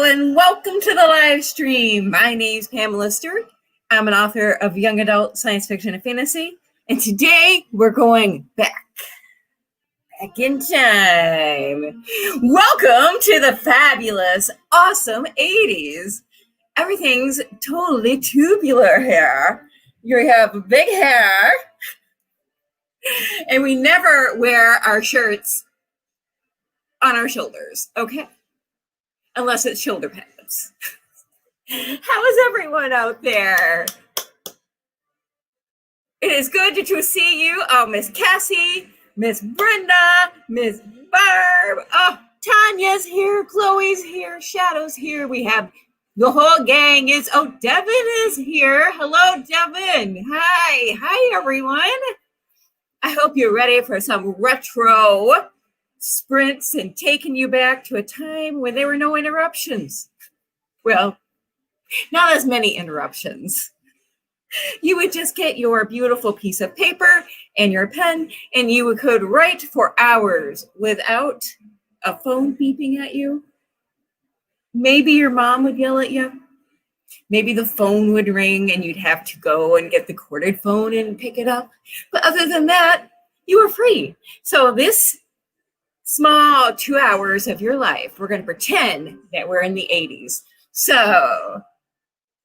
and welcome to the live stream. My name's Pamela Stewart. I'm an author of young adult science fiction and fantasy, and today we're going back in time. Welcome to the fabulous, awesome 80s. Everything's totally tubular here. You have big hair, and we never wear our shirts on our shoulders, okay? Unless it's shoulder pads. How is everyone out there? It is good to see you. Oh, Miss Cassie, Miss Brenda, Miss Barb. Oh, Tanya's here, Chloe's here, Shadow's here. We have the whole gang. Devin is here. Hello, Devin. Hi, everyone. I hope you're ready for some retro sprints and taking you back to a time when there were no interruptions. Well, not as many interruptions. You would just get your beautiful piece of paper and your pen, and you could write for hours without a phone beeping at you. Maybe your mom would yell at you. Maybe the phone would ring and you'd have to go and get the corded phone and pick it up. But other than that, you were free. So this small 2 hours of your life, we're going to pretend that we're in the 80s. So,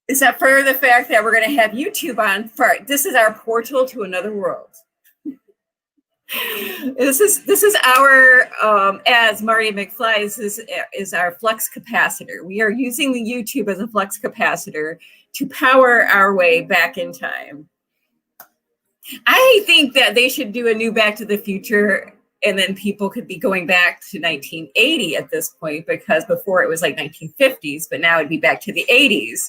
except for the fact that we're going to have YouTube on first. This is our portal to another world. This is our, as Marty McFly, this is our flux capacitor. We are using the YouTube as a flux capacitor to power our way back in time. I think that they should do a new Back to the Future, and then people could be going back to 1980 at this point, because before it was like 1950s, but now it'd be back to the 80s.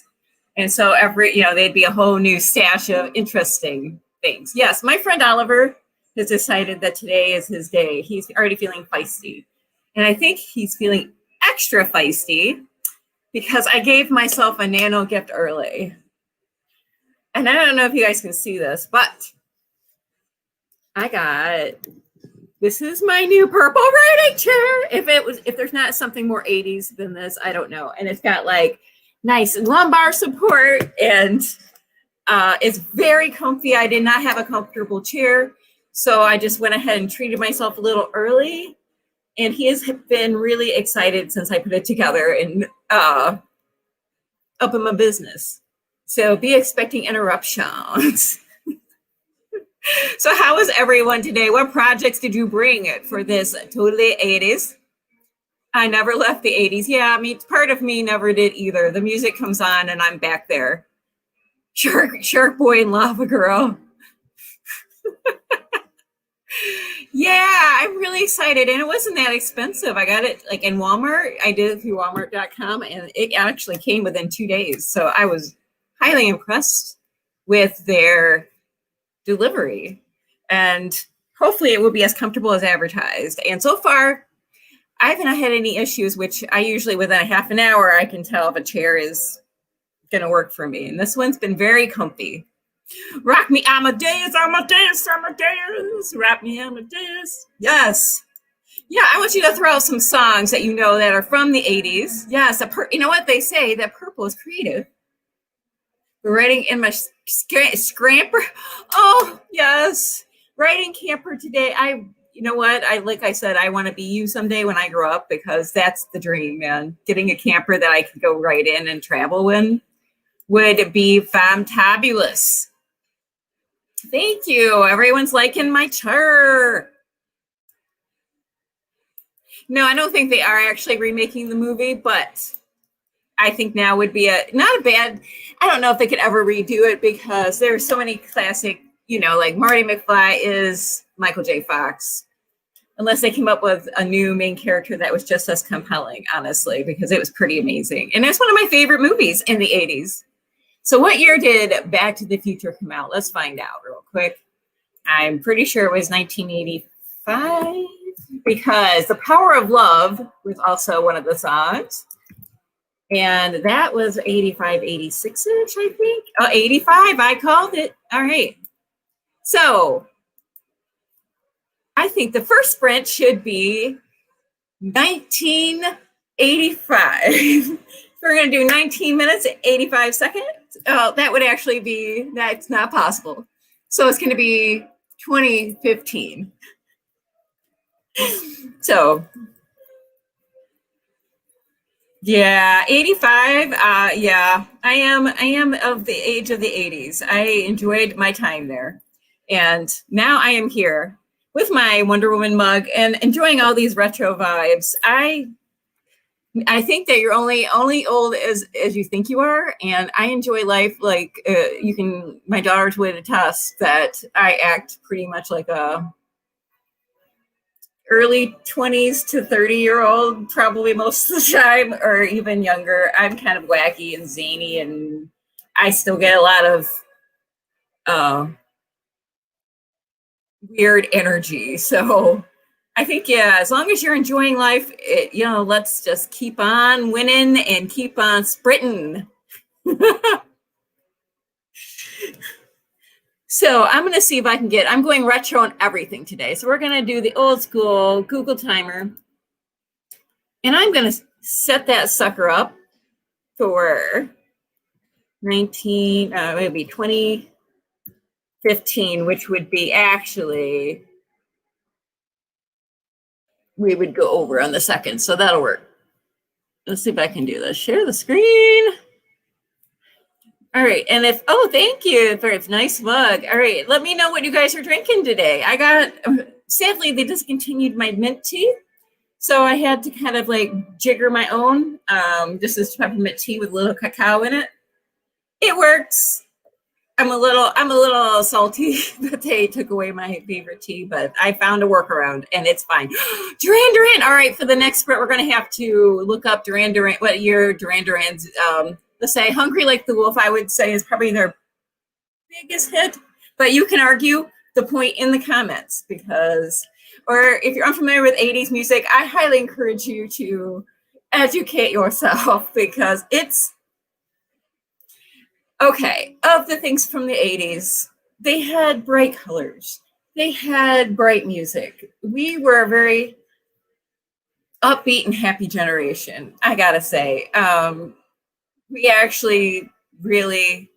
And so they'd be a whole new stash of interesting things. Yes, my friend Oliver has decided that today is his day. He's already feeling feisty. And I think he's feeling extra feisty because I gave myself a nano gift early. And I don't know if you guys can see this, but this is my new purple writing chair. If there's not something more 80s than this, I don't know. And it's got like nice lumbar support, and it's very comfy. I did not have a comfortable chair, so I just went ahead and treated myself a little early. And he has been really excited since I put it together and up in my business. So be expecting interruptions. So how was everyone today? What projects did you bring for this totally 80s? I never left the 80s. Yeah, part of me never did either. The music comes on and I'm back there. Shark Boy and Lava Girl. Yeah, I'm really excited. And it wasn't that expensive. I got it like in Walmart. I did it through Walmart.com, and it actually came within 2 days. So I was highly impressed with their delivery, and hopefully it will be as comfortable as advertised. And so far, I haven't had any issues, which I usually within a half an hour, I can tell if a chair is going to work for me. And this one's been very comfy. Rock me Amadeus, Amadeus, Amadeus, rock me Amadeus. Yes. Yeah, I want you to throw out some songs that you know that are from the 80s. Yes, you know what they say, that purple is creative. We're writing in my scramper. Oh, yes. Writing camper today. You know what? Like I said, I want to be you someday when I grow up, because that's the dream, man. Getting a camper that I can go right in and travel in would be fantabulous. Thank you. Everyone's liking my chair. No, I don't think they are actually remaking the movie, but I think now would be not a bad, I don't know if they could ever redo it, because there's so many classic, like Marty McFly is Michael J. Fox, unless they came up with a new main character that was just as compelling, honestly, because it was pretty amazing. And it's one of my favorite movies in the 80s. So what year did Back to the Future come out? Let's find out real quick. I'm pretty sure it was 1985, because The Power of Love was also one of the songs. And that was 85, 86-ish, I think. Oh, 85, I called it. All right. So I think the first sprint should be 1985. We're going to do 19 minutes, 85 seconds. That would actually be, that's not possible. So it's going to be 2015. So yeah, 85. Yeah, I am of the age of the 80s. I enjoyed my time there. And now I am here with my Wonder Woman mug and enjoying all these retro vibes. I think that you're only old as you think you are, and I enjoy life like you can. My daughters would attest that I act pretty much like a early 20s to 30-year-old, probably most of the time, or even younger. I'm kind of wacky and zany, and I still get a lot of weird energy. So I think, yeah, as long as you're enjoying life, let's just keep on winning and keep on sprinting. So I'm going to see if I can I'm going retro on everything today. So we're going to do the old school Google timer. And I'm going to set that sucker up for 2015, which would be actually, we would go over on the second. So that'll work. Let's see if I can do this. Share the screen. All right. And thank you for a nice mug. All right. Let me know what you guys are drinking today. Sadly, they discontinued my mint tea. So I had to kind of like jigger my own. This is peppermint tea with a little cacao in it. It works. I'm a little salty that they took away my favorite tea, but I found a workaround and it's fine. Duran. All right. For the next sprint, we're going to have to look up Duran, what year Duran's, let's say Hungry Like the Wolf, I would say is probably their biggest hit, but you can argue the point in the comments or if you're unfamiliar with 80s music, I highly encourage you to educate yourself because it's okay. Of the things from the 80s, they had bright colors. They had bright music. We were a very upbeat and happy generation, I gotta say. We actually really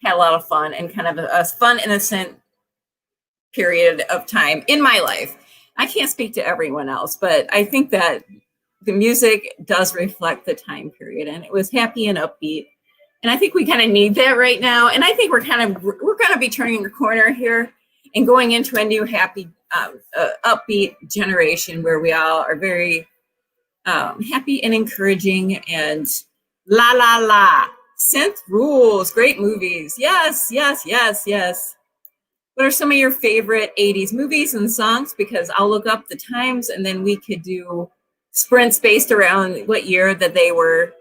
had a lot of fun and kind of a fun, innocent period of time in my life. I can't speak to everyone else, but I think that the music does reflect the time period, and it was happy and upbeat. And I think we kind of need that right now. And I think we're going to be turning the corner here and going into a new happy, upbeat generation where we all are very happy and encouraging and la la la. Synth rules, great movies. Yes. What are some of your favorite 80s movies and songs? Because I'll look up the times and then we could do sprints based around what year that they were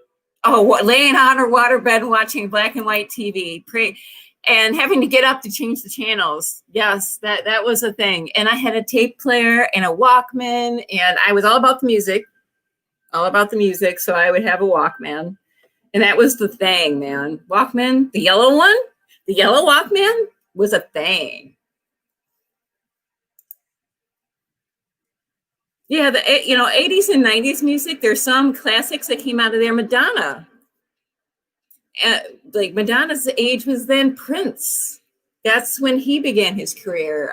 laying on her waterbed watching black and white TV, and having to get up to change the channels. Yes, that was a thing. And I had a tape player and a Walkman, and I was all about the music. So I would have a Walkman. And that was the thing, man. Walkman, the yellow one, the yellow Walkman was a thing. Yeah, the 80s and 90s music, there's some classics that came out of there. Madonna. Like Madonna's age was then Prince. That's when he began his career.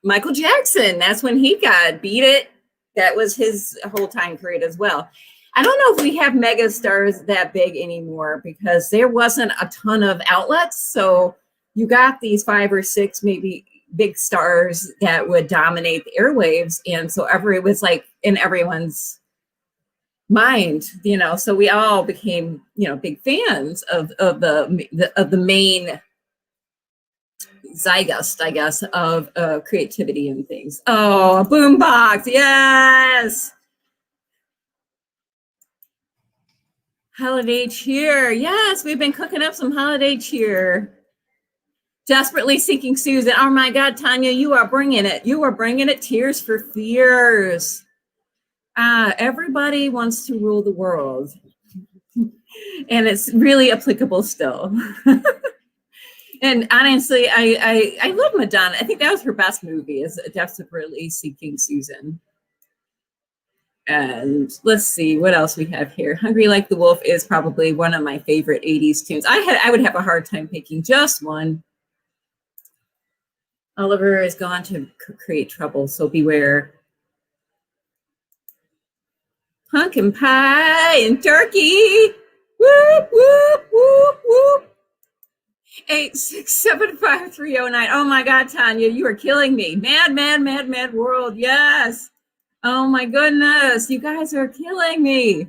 Michael Jackson, that's when he got Beat It. That was his whole time period as well. I don't know if we have mega stars that big anymore because there wasn't a ton of outlets. So you got these 5 or 6 maybe big stars that would dominate the airwaves. And so it was like in everyone's mind, so we all became, big fans of the main zeitgeist, I guess, of creativity and things. Oh, a boombox. Yes. Holiday cheer. Yes, we've been cooking up some holiday cheer. Desperately Seeking Susan. Oh my God, Tanya, you are bringing it. You are bringing it. Tears for Fears. Everybody wants to rule the world. And it's really applicable still. And honestly, I love Madonna. I think that was her best movie, is Desperately Seeking Susan. And let's see what else we have here. Hungry Like the Wolf is probably one of my favorite 80s tunes. I would have a hard time picking just one. Oliver is gone to create trouble, so beware. Pumpkin pie and turkey. Whoop, whoop, whoop, whoop. 8675309. Oh my God, Tanya, you are killing me. Mad world. Yes. Oh my goodness. You guys are killing me.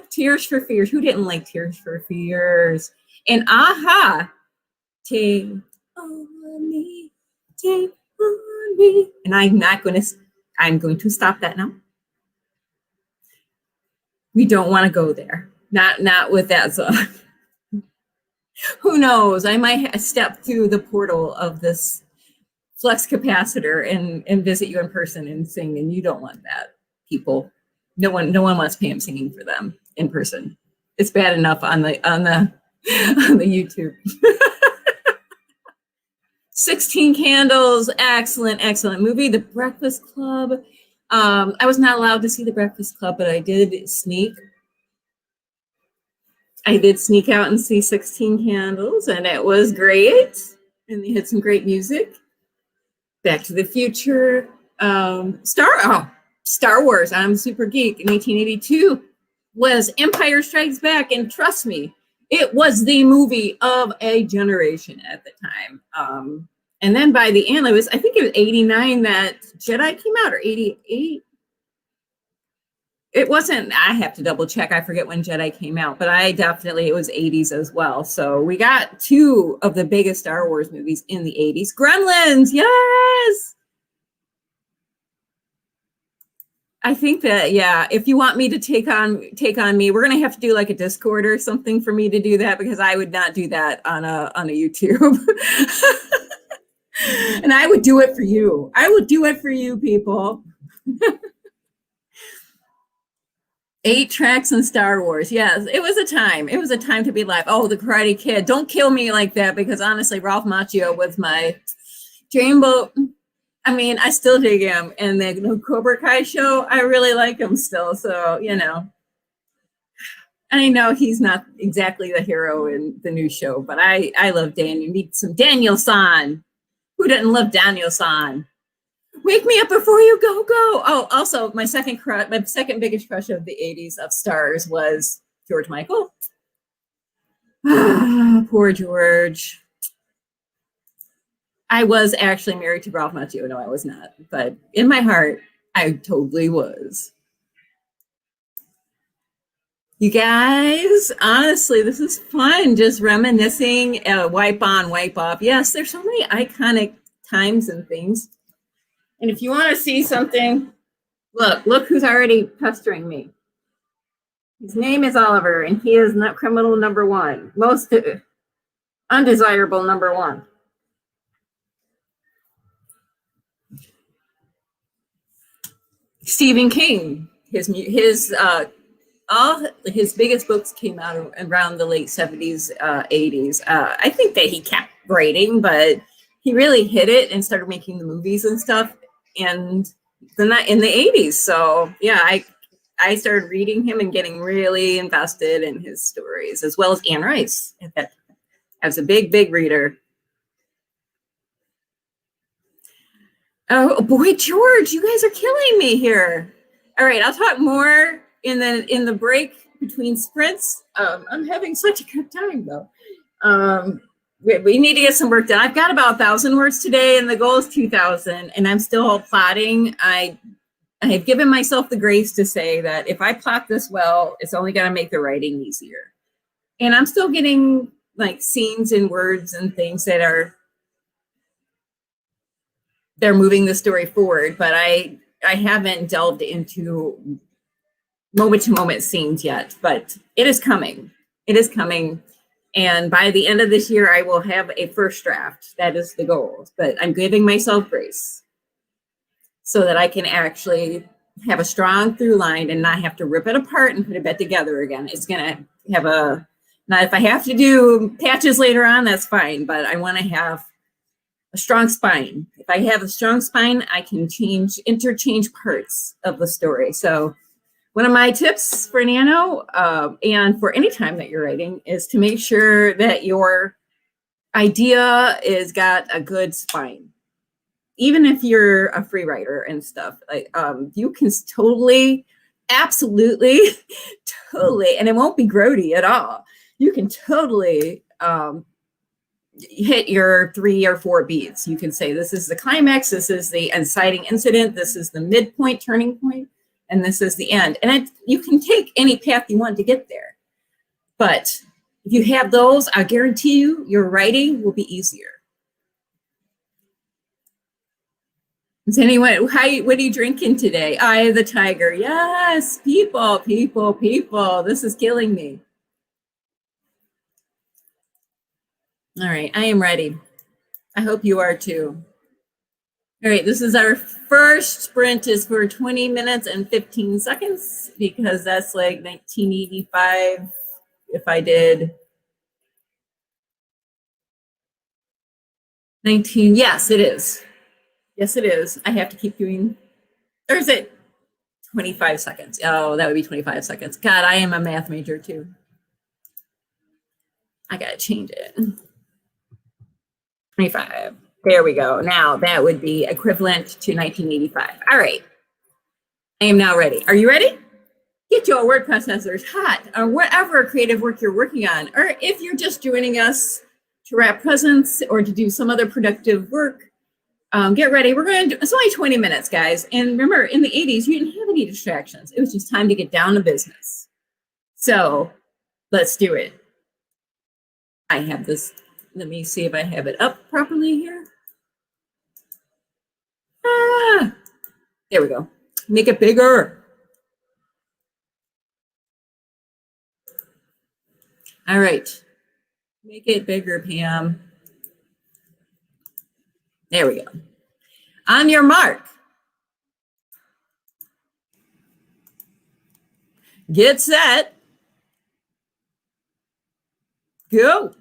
Tears for Fears. Who didn't like Tears for Fears? And aha. Take on me. Take on me. And I'm going to stop that now. We don't want to go there. Not with that song. Who knows? I might step through the portal of this flux capacitor and visit you in person and sing, and you don't want that, people. No one wants Pam singing for them in person. It's bad enough on the YouTube. 16 Candles, excellent movie. The Breakfast Club. I was not allowed to see The Breakfast Club, but I did sneak out and see 16 Candles, and it was great. And they had some great music. Back to the Future. Star Wars. I'm super geek. In 1982 was Empire Strikes Back, and trust me, it was the movie of a generation at the time. And then by the end, I think it was 89 that Jedi came out, or 88. It wasn't, I have to double check. I forget when Jedi came out, but it was 80s as well. So we got two of the biggest Star Wars movies in the 80s. Gremlins, yes! I think that, yeah, if you want me to take on me, we're going to have to do like a Discord or something for me to do that, because I would not do that on a YouTube. And I would do it for you. I would do it for you, people. 8 tracks in Star Wars. Yes, it was a time. It was a time to be alive. Oh, The Karate Kid. Don't kill me like that, because honestly, Ralph Macchio was my dreamboat. I mean, I still dig him. And the Cobra Kai show, I really like him still. So, you know. I know he's not exactly the hero in the new show, but I love Daniel. Need some Daniel-san. Who didn't love Daniel-san? Wake me up before you go. Oh, also, my second biggest crush of the 80s of stars was George Michael. Poor George. I was actually married to Ralph Macchio. No, I was not. But in my heart, I totally was. You guys, honestly, this is fun. Just reminiscing, wipe on, wipe off. Yes, there's so many iconic times and things. And if you want to see something, look who's already pestering me. His name is Oliver, and he is not criminal number one. Most undesirable number one. Stephen King. All his biggest books came out around the late 70s, 80s. I think that he kept writing, but he really hit it and started making the movies and stuff in the 80s. So yeah, I started reading him and getting really invested in his stories, as well as Anne Rice. I was a big reader. Oh boy, George, you guys are killing me here. All right, I'll talk more in the break between sprints. I'm having such a good time though. We need to get some work done. I've got about 1,000 words today, and the goal is 2,000. And I'm still plotting. I have given myself the grace to say that if I plot this well, it's only going to make the writing easier. And I'm still getting like scenes and words and things that they're moving the story forward, but I haven't delved into moment-to-moment scenes yet, but it is coming. It is coming. And by the end of this year, I will have a first draft. That is the goal. But I'm giving myself grace so that I can actually have a strong through line and not have to rip it apart and put it back together again. It's going to have now if I have to do patches later on, that's fine. But I want to have A strong spine. If I have a strong spine, I can interchange parts of the story. So one of my tips for Nano and for any time that you're writing is to make sure that your idea is got a good spine. Even if you're a free writer and stuff, like you can totally, absolutely, totally, and it won't be grody at all. You can totally hit your 3 or 4 beats. You can say, this is the climax, this is the inciting incident, this is the midpoint turning point, and this is the end. And you can take any path you want to get there. But if you have those, I guarantee you, your writing will be easier. Is anyone, what are you drinking today? Eye of the Tiger. Yes, people. This is killing me. All right, I am ready. I hope you are too. All right, this is our first sprint is for 20 minutes and 15 seconds because that's like 1985 if I did 19, yes, it is. Yes, it is. I have to keep doing, or is it 25 seconds? Oh, that would be 25 seconds. God, I am a math major too. I gotta change it. 25. There we go. Now that would be equivalent to 1985. All right. I am now ready. Are you ready? Get your word processors hot or whatever creative work you're working on. Or if you're just joining us to wrap presents or to do some other productive work, get ready. We're going to do, it's only 20 minutes, guys. And remember, in the 80s, you didn't have any distractions. It was just time to get down to business. So let's do it. I have this. Let me see if I have it up properly here. Ah, there we go. Make it bigger. All right. Make it bigger, Pam. There we go. On your mark. Get set. Go.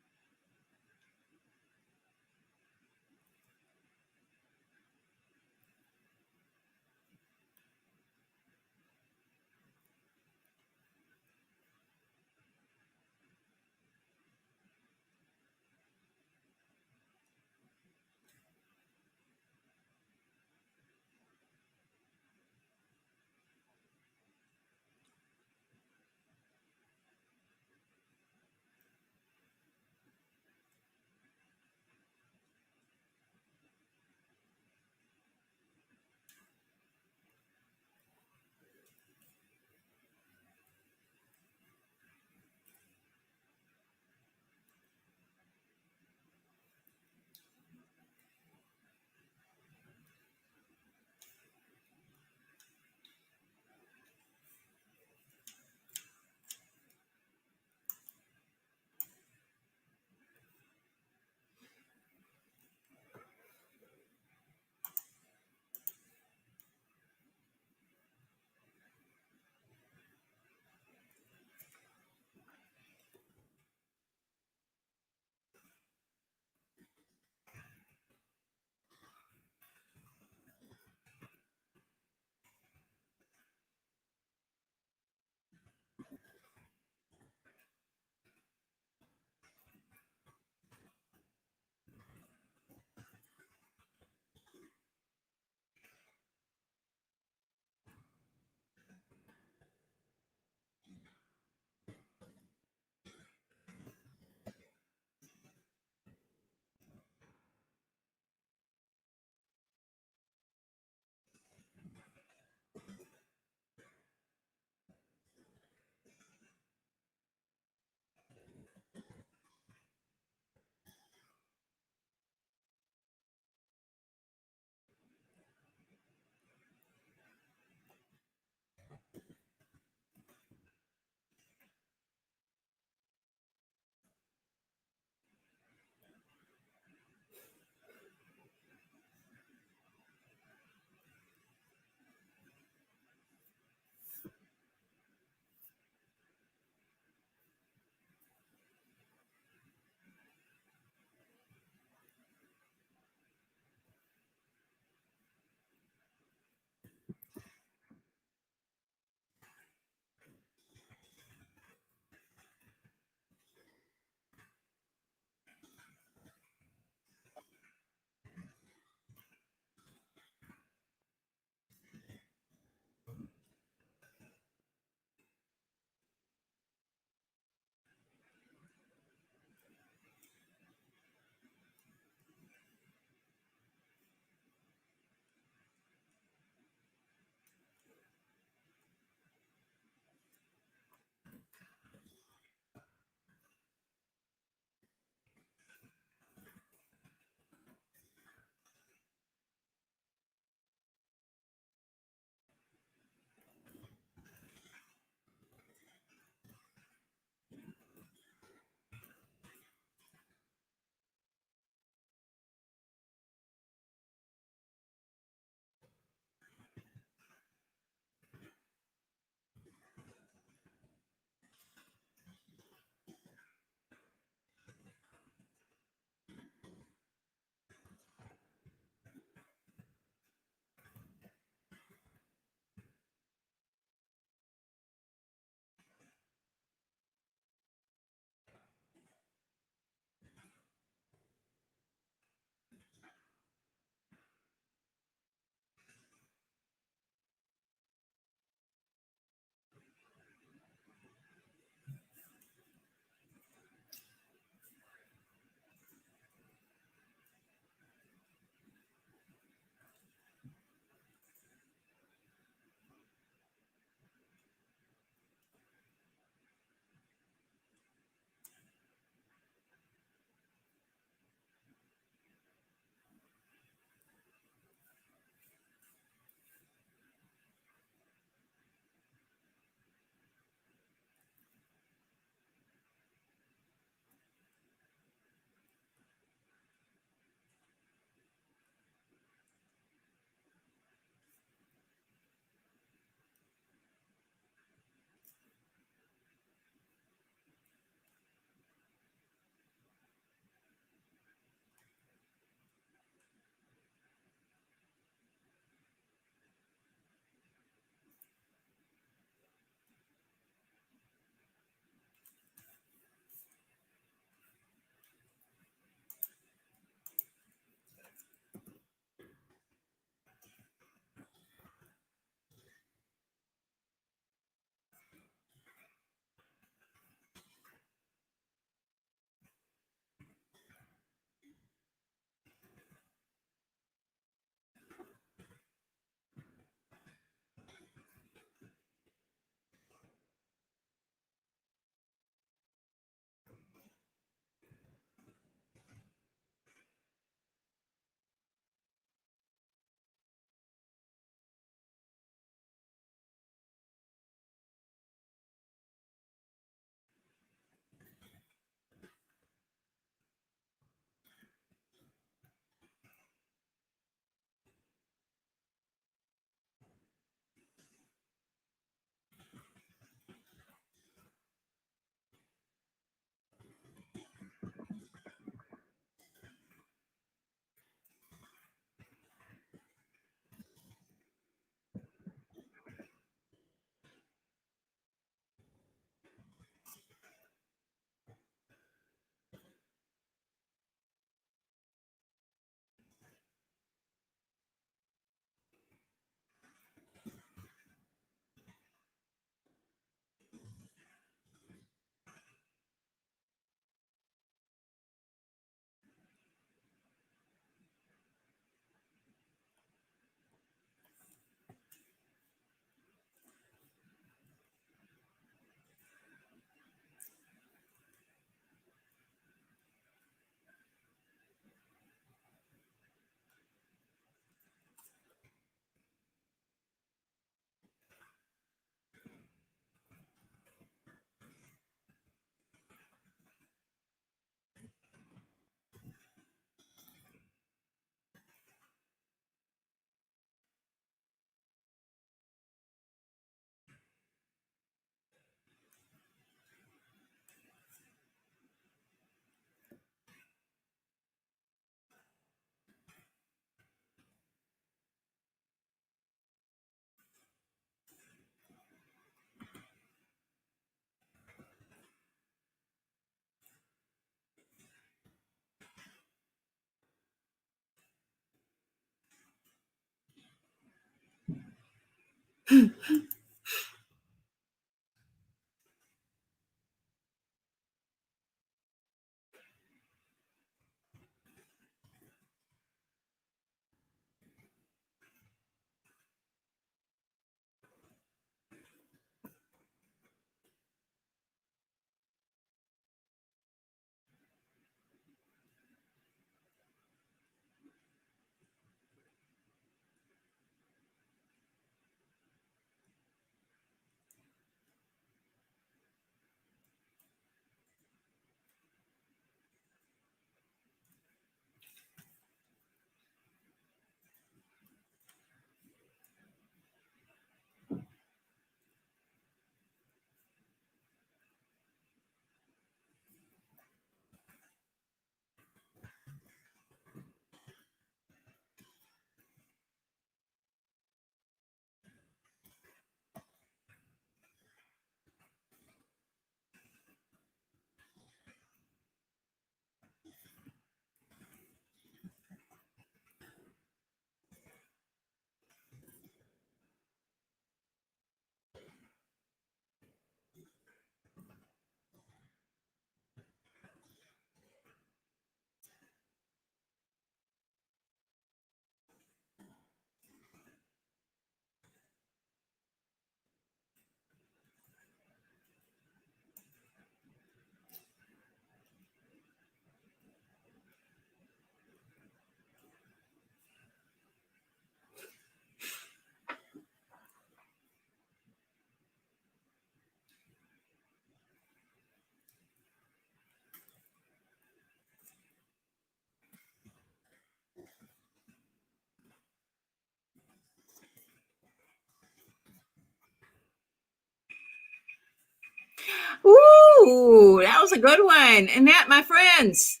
Ooh, that was a good one. And that, my friends,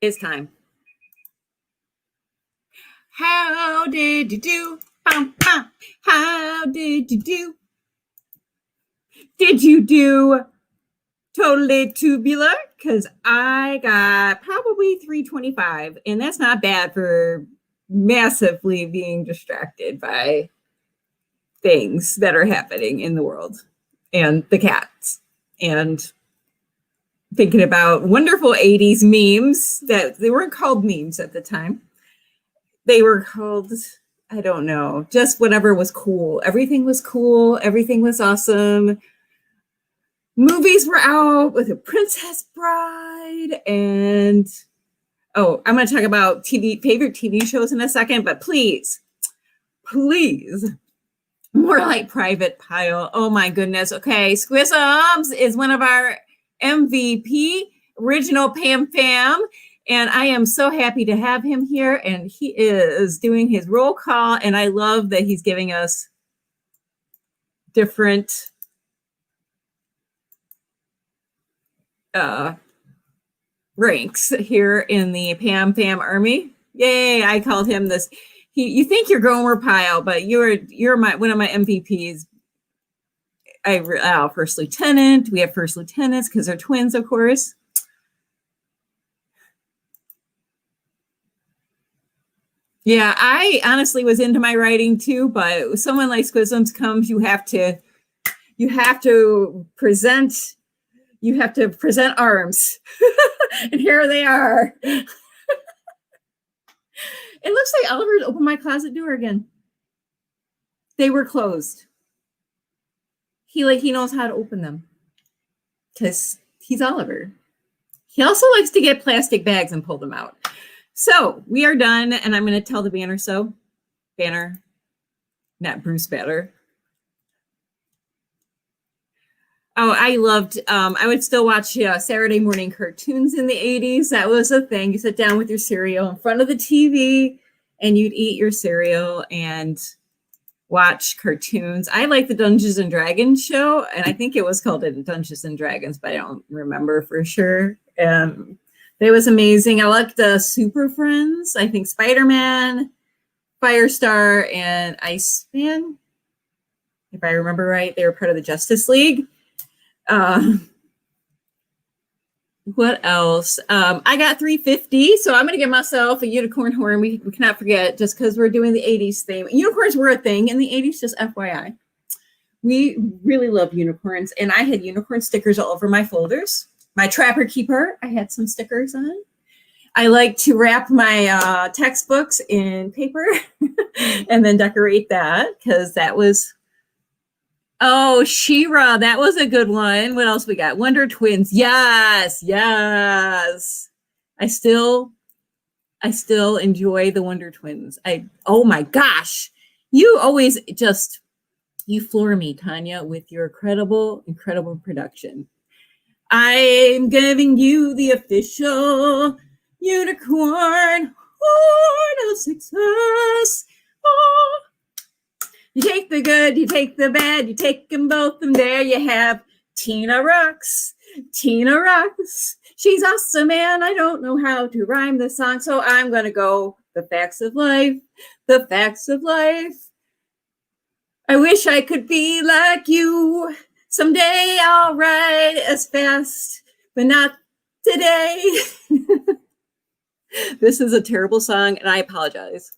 is time. How did you do? Bum, bum. How did you do? Did you do totally tubular? Because I got probably 325, and that's not bad for massively being distracted by things that are happening in the world and the cats and thinking about wonderful 80s memes that they weren't called memes at the time. They were called, I don't know, just whatever was cool. Everything was cool. Everything was awesome. Movies were out with A Princess Bride. And, oh, I'm going to talk about favorite TV shows in a second, but please, more like Private Pile. Oh my goodness. Okay, Squisms is one of our MVP, original Pam Fam. And I am so happy to have him here. And he is doing his roll call. And I love that he's giving us different ranks here in the Pam Fam Army. Yay, I called him this. You think you're Gomer Pyle, but you're one of my MVPs. First lieutenant. We have first lieutenants because they're twins, of course. Yeah, I honestly was into my writing too, but someone like Squisms comes, you have to present arms. And here they are. It looks like Oliver opened my closet door again. They were closed. He knows how to open them because he's Oliver. He also likes to get plastic bags and pull them out. So we are done, and I'm going to tell the Banner, not Bruce Banner. Oh, I loved, I would still watch Saturday morning cartoons in the 80s. That was a thing. You sit down with your cereal in front of the TV and you'd eat your cereal and watch cartoons. I like the Dungeons and Dragons show, and I think it was called Dungeons and Dragons, but I don't remember for sure. It was amazing. I liked the Super Friends. I think Spider-Man, Firestar, and Iceman, if I remember right, they were part of the Justice League. What else? I got 350, so I'm going to give myself a unicorn horn. We cannot forget, just because we're doing the 80s theme. Unicorns were a thing in the 80s, just FYI. We really love unicorns, and I had unicorn stickers all over my folders. My Trapper Keeper, I had some stickers on. I like to wrap my textbooks in paper and then decorate that, because that was... Oh, She-Ra, that was a good one. What else we got? Wonder Twins. Yes, yes. I still enjoy the Wonder Twins. Oh my gosh. You always just, you floor me, Tanya, with your incredible production. I'm giving you the official unicorn horn of success. Oh. You take the good, you take the bad, you take them both, and there you have Tina Rocks. Tina Rocks. She's awesome, and I don't know how to rhyme the song, so I'm going to go the facts of life. The facts of life. I wish I could be like you. Someday I'll ride as fast, but not today. This is a terrible song, and I apologize.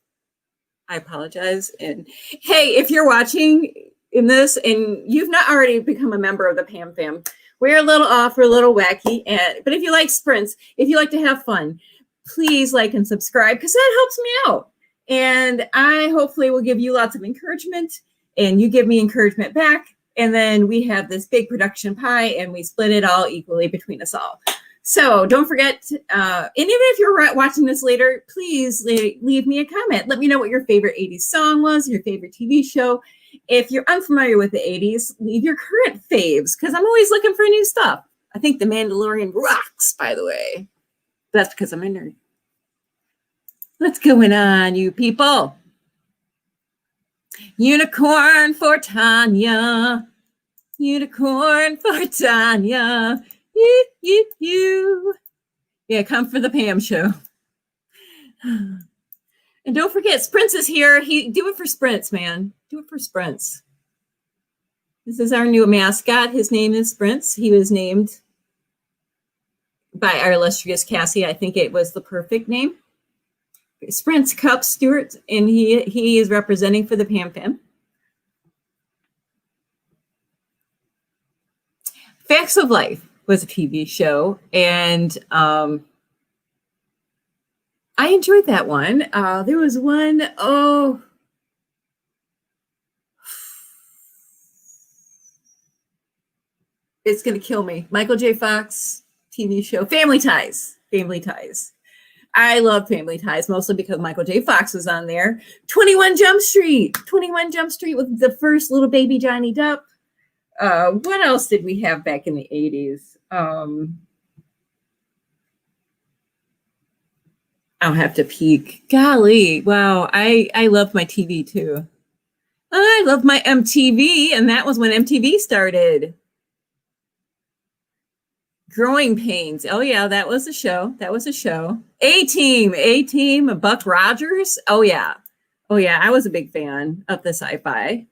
And hey, if you're watching in this and you've not already become a member of the Pam Fam, we're a little off, we're a little wacky, but if you like sprints, if you like to have fun, please like and subscribe, because that helps me out. And I hopefully will give you lots of encouragement, and you give me encouragement back. And then we have this big production pie, and we split it all equally between us all. So don't forget, and even if you're watching this later, please leave me a comment. Let me know what your favorite 80s song was, your favorite TV show. If you're unfamiliar with the 80s, leave your current faves, because I'm always looking for new stuff. I think The Mandalorian rocks, by the way. That's because I'm a nerd. What's going on, you people? Unicorn for Tanya. Unicorn for Tanya. You. Yeah, come for the Pam show. And don't forget, Sprints is here. Do it for Sprints, man. Do it for Sprints. This is our new mascot. His name is Sprints. He was named by our illustrious Cassie. I think it was the perfect name. Sprints Cup Stewart, and he is representing for the Pam Fam. Facts of Life was a TV show, and I enjoyed that one. There was one, it's going to kill me. Michael J. Fox TV show, Family Ties. Family Ties. I love Family Ties, mostly because Michael J. Fox was on there. 21 Jump Street. 21 Jump Street with the first little baby Johnny Depp. What else did we have back in the 80s? I'll have to peek. Golly, wow. I love my TV too. I love my MTV, and that was when MTV started. Growing Pains. Oh yeah, that was a show. A-Team, Buck Rogers. Oh yeah, I was a big fan of the sci-fi.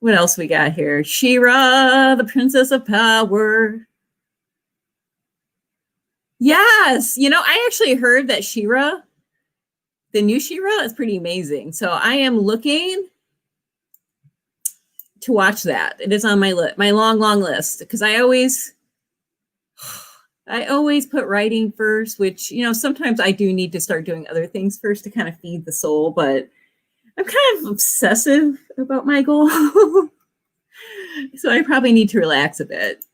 What else we got here? She-Ra, the Princess of Power. Yes, I actually heard that She-Ra, the new She-Ra, is pretty amazing. So I am looking to watch that. It is on my long list, because I always put writing first, which, sometimes I do need to start doing other things first to kind of feed the soul, but I'm kind of obsessive about my goal. So I probably need to relax a bit.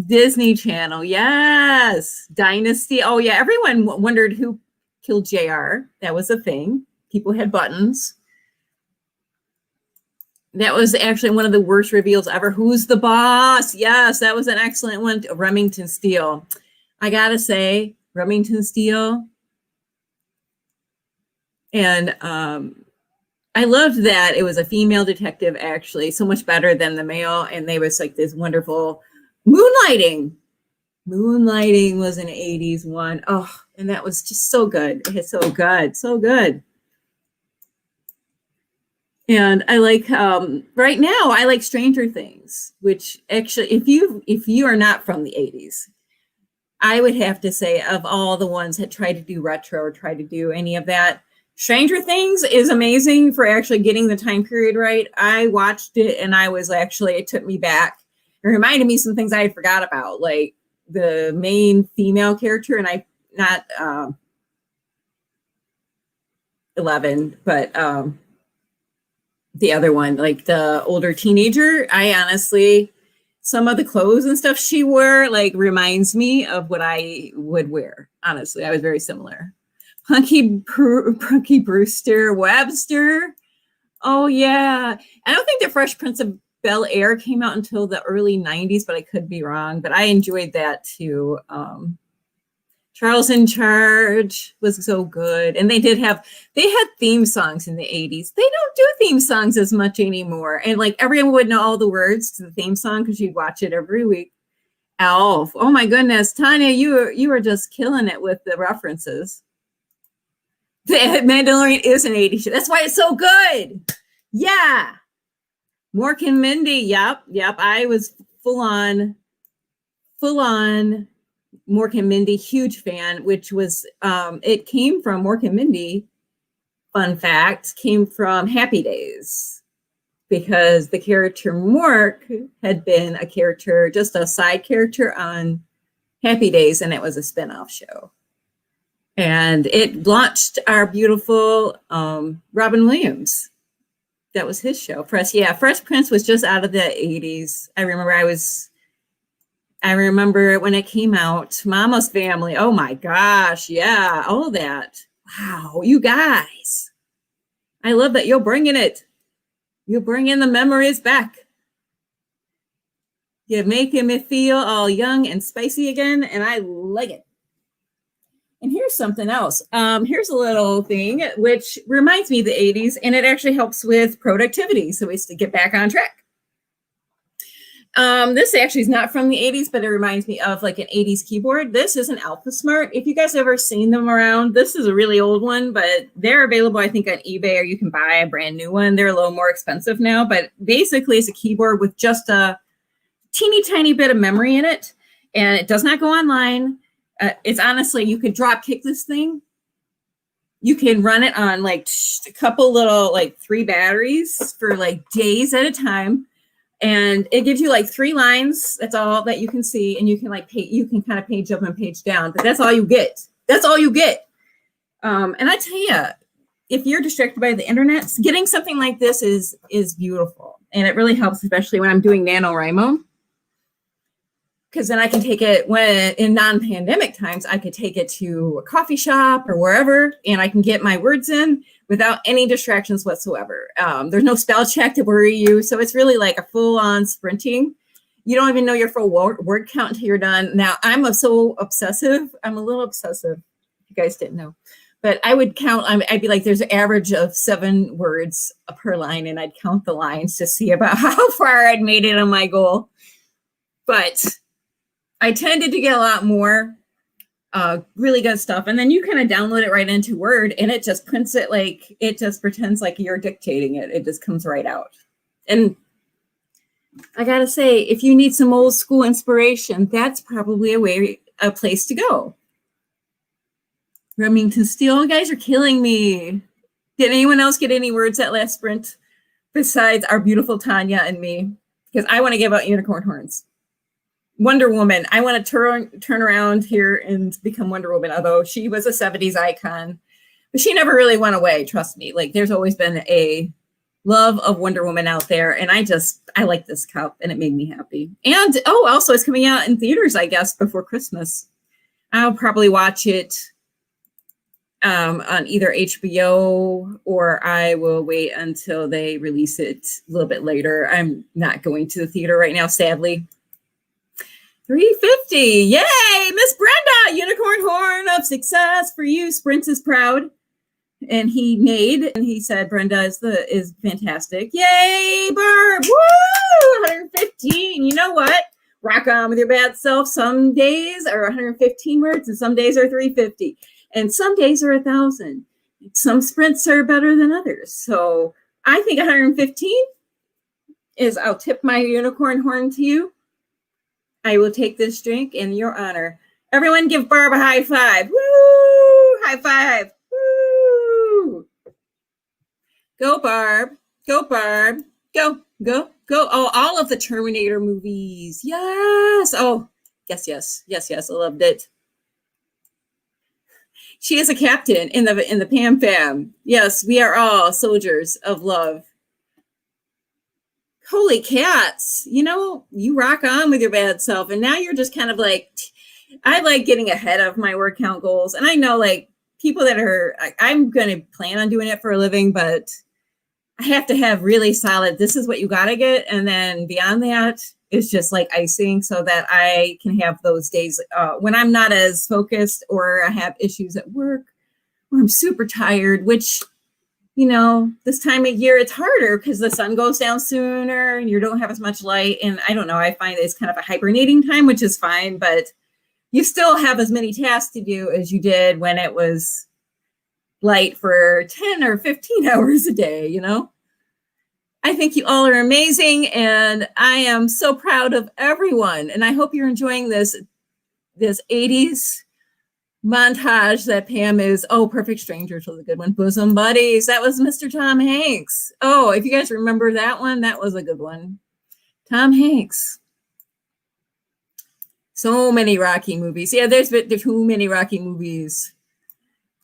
Disney Channel. Yes. Dynasty. Oh yeah. Everyone wondered who killed JR. That was a thing. People had buttons. That was actually one of the worst reveals ever. Who's the boss? Yes, that was an excellent one. Remington Steele. I gotta say, Remington Steele. And I loved that it was a female detective, actually, so much better than the male. And they was like this wonderful moonlighting. Moonlighting was an 80s one. Oh, and that was just so good. It's so good. And I like right now, I like Stranger Things, which actually, if you are not from the 80s, I would have to say, of all the ones that try to do retro or try to do any of that, Stranger Things is amazing for actually getting the time period right. I watched it and I was actually, it took me back. It reminded me some things I had forgot about, like the main female character, and I not 11, but the other one, like the older teenager. I honestly, some of the clothes and stuff she wore like reminds me of what I would wear. Honestly, I was very similar. Punky Brewster Webster. Oh yeah. I don't think the Fresh Prince of Bel-Air came out until the early 90s, but I could be wrong. But I enjoyed that too. Charles in Charge was so good. And they had theme songs in the 80s. They don't do theme songs as much anymore. And like everyone would know all the words to the theme song because you'd watch it every week. Alf. Oh my goodness. Tanya, you were just killing it with the references. The Mandalorian is an 80s show. That's why it's so good. Yeah. Mork and Mindy. Yep. I was full on Mork and Mindy, huge fan, which was, it came from Mork and Mindy, fun fact, came from Happy Days, because the character Mork had been a character, just a side character on Happy Days, and it was a spinoff show. And it launched our beautiful Robin Williams. That was his show. Fresh Prince was just out of the 80s. I remember when it came out, Mama's Family. Oh my gosh. Yeah. All that. Wow. You guys. I love that. You're bringing it. You're bringing the memories back. You're making me feel all young and spicy again. And I like it. And here's something else. Here's a little thing which reminds me of the 80s, and it actually helps with productivity. So we get back on track. This actually is not from the 80s, but it reminds me of like an 80s keyboard. This is an Alpha Smart. If you guys have ever seen them around, this is a really old one, but they're available, I think, on eBay, or you can buy a brand new one. They're a little more expensive now, but basically it's a keyboard with just a teeny tiny bit of memory in it, and it does not go online. It's honestly, you could drop kick this thing. You can run it on like a couple little, like 3 batteries for like days at a time. And it gives you like 3 lines. That's all that you can see. And you can you can kind of page up and page down, but that's all you get. That's all you get. And I tell you, if you're distracted by the internet, getting something like this is beautiful. And it really helps, especially when I'm doing Nanowrimo. Because then I can take it when in non-pandemic times, I could take it to a coffee shop or wherever, and I can get my words in without any distractions whatsoever. There's no spell check to worry you. So it's really like a full-on sprinting. You don't even know your full word count until you're done. Now, I'm so obsessive. I'm a little obsessive. If you guys didn't know. But I would count. I'd be like, there's an average of 7 words per line, and I'd count the lines to see about how far I'd made it on my goal. But I tended to get a lot more really good stuff. And then you kind of download it right into Word, and it just prints it like, it just pretends like you're dictating it. It just comes right out. And I got to say, if you need some old school inspiration, that's probably a place to go. Remington Steele, you guys are killing me. Did anyone else get any words that last sprint besides our beautiful Tanya and me? Because I want to give out unicorn horns. Wonder Woman. I want to turn around here and become Wonder Woman, although she was a 70s icon. But she never really went away, trust me. Like, there's always been a love of Wonder Woman out there. And I like this cup, and it made me happy. And, also it's coming out in theaters, I guess, before Christmas. I'll probably watch it on either HBO, or I will wait until they release it a little bit later. I'm not going to the theater right now, sadly. 350. Yay, Miss Brenda, unicorn horn of success for you. Sprint is proud. And he said Brenda is fantastic. Yay, Barb. Woo! 115. You know what? Rock on with your bad self. Some days are 115 words, and some days are 350. And some days are 1,000. Some sprints are better than others. So I think 115 is, I'll tip my unicorn horn to you. I will take this drink in your honor. Everyone give Barb a high five. Woo! High five. Woo! Go, Barb. Go, Barb. Go, go, go. Oh, all of the Terminator movies. Yes. Oh, yes, yes, yes, yes. I loved it. She is a captain in the Pam Fam. Yes, we are all soldiers of love. Holy cats. You know, you rock on with your bad self. And now you're just kind of like, I like getting ahead of my word count goals. And I know like people that are, I'm going to plan on doing it for a living, but I have to have really solid, this is what you got to get. And then beyond that, it's just like icing so that I can have those days when I'm not as focused or I have issues at work or I'm super tired, which, you know, this time of year, it's harder because the sun goes down sooner and you don't have as much light. And I don't know, I find it's kind of a hibernating time, which is fine, but you still have as many tasks to do as you did when it was light for 10 or 15 hours a day, you know? I think you all are amazing, and I am so proud of everyone. And I hope you're enjoying this 80s montage that Pam is, oh, Perfect Strangers was a good one. Bosom Buddies, that was Mr. Tom Hanks. Oh, if you guys remember that one, that was a good one. Tom Hanks. So many Rocky movies. Yeah, there's too many Rocky movies.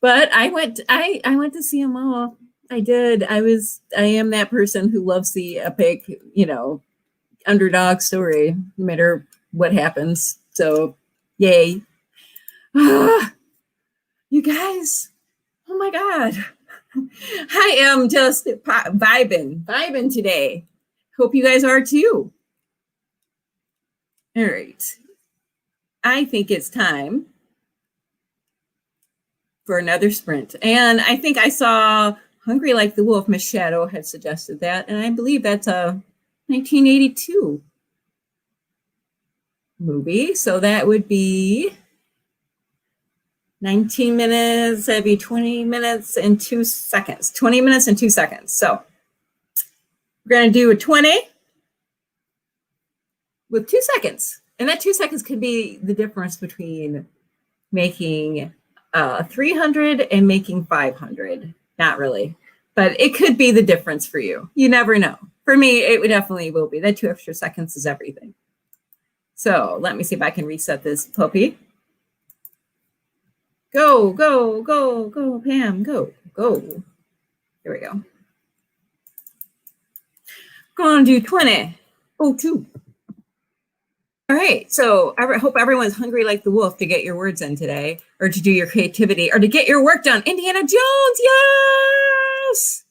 But I went to see them all. I did. I am that person who loves the epic, you know, underdog story, no matter what happens. So, yay. You guys, oh my God. I am just vibing today. Hope you guys are too. All right. I think it's time for another sprint. And I think I saw Hungry Like the Wolf, Miss Shadow had suggested that. And I believe that's a 1982 movie. So that would be 19 minutes. That'd be 20 minutes and 2 seconds. 20 minutes and 2 seconds. So we're going to do a 20 with 2 seconds. And that 2 seconds could be the difference between making 300 and making 500. Not really, but it could be the difference for you. You never know. For me, it definitely will be. That 2 extra seconds is everything. So let me see if I can reset this puppy. Go, go, go, go, Pam, go, go. Here we go. Gonna do 20. Oh, 2. All right, so I hope everyone's hungry like the wolf to get your words in today, or to do your creativity, or to get your work done. Indiana Jones, yes!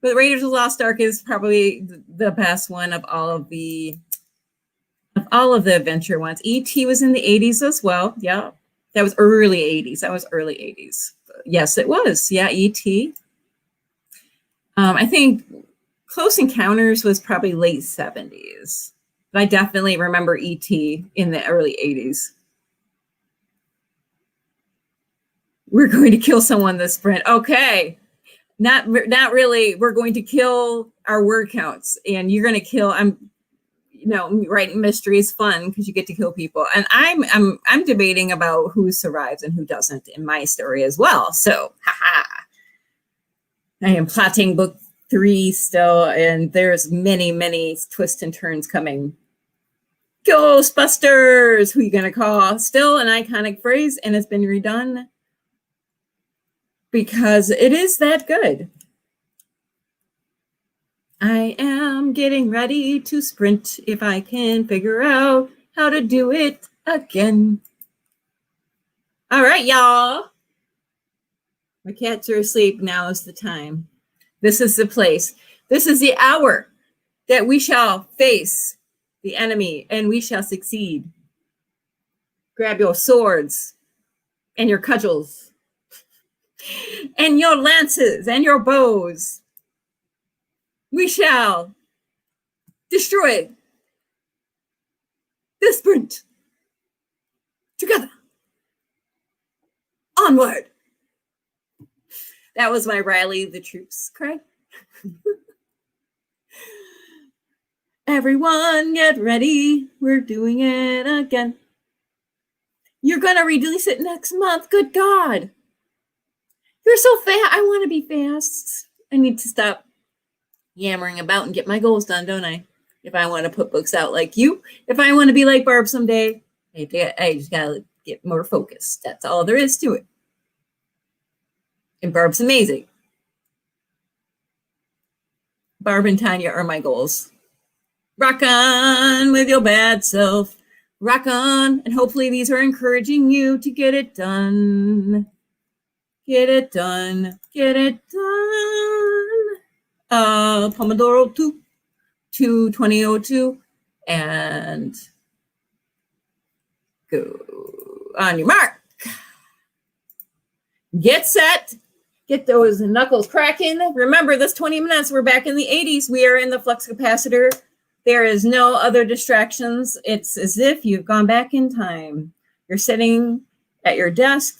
But Raiders of the Lost Ark is probably the best one of all of the adventure ones. E.T. was in the 80s as well. Yeah, that was early 80s. That was early 80s. Yes, it was. Yeah, E.T. I think Close Encounters was probably late 70s. But I definitely remember E.T. in the early 80s. We're going to kill someone this sprint. Okay. Not really. We're going to kill our word counts, and you're going to kill. Writing mystery is fun because you get to kill people, and I'm debating about who survives and who doesn't in my story as well. So, haha. I am plotting book 3 still, and there's many twists and turns coming. Ghostbusters, who you gonna call? Still an iconic phrase, and it's been redone because it is that good. I am getting ready to sprint if I can figure out how to do it again. All right, y'all. My cats are asleep. Now is the time. This is the place. This is the hour that we shall face the enemy and we shall succeed. Grab your swords and your cudgels and your lances and your bows. We shall destroy this sprint together. Onward. That was my rally the troops cry. Everyone get ready. We're doing it again. You're going to release it next month. Good God. You're so fast. I want to be fast. I need to stop yammering about and get my goals done, don't I? If I want to put books out like you, if I want to be like Barb someday, I just got to get more focused. That's all there is to it. And Barb's amazing. Barb and Tanya are my goals. Rock on with your bad self. Rock on. And hopefully these are encouraging you to get it done. Get it done. Get it done. Pomodoro 2002. And go on your mark. Get set. Get those knuckles cracking. Remember, this 20 minutes, we're back in the 80s. We are in the flux capacitor. There is no other distractions. It's as if you've gone back in time. You're sitting at your desk,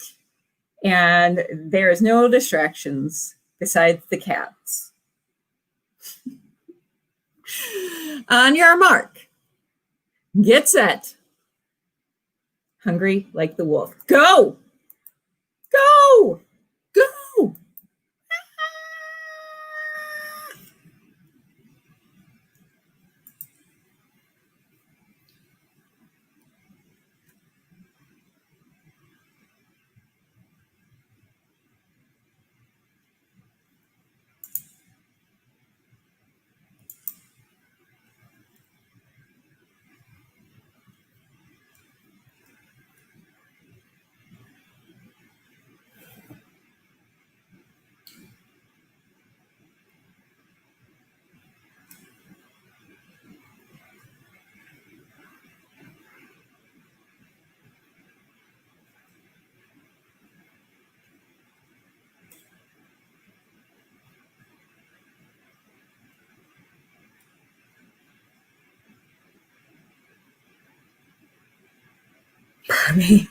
and there is no distractions besides the cats. On your mark. Get set. Hungry like the wolf. Go! Go! Go! Me.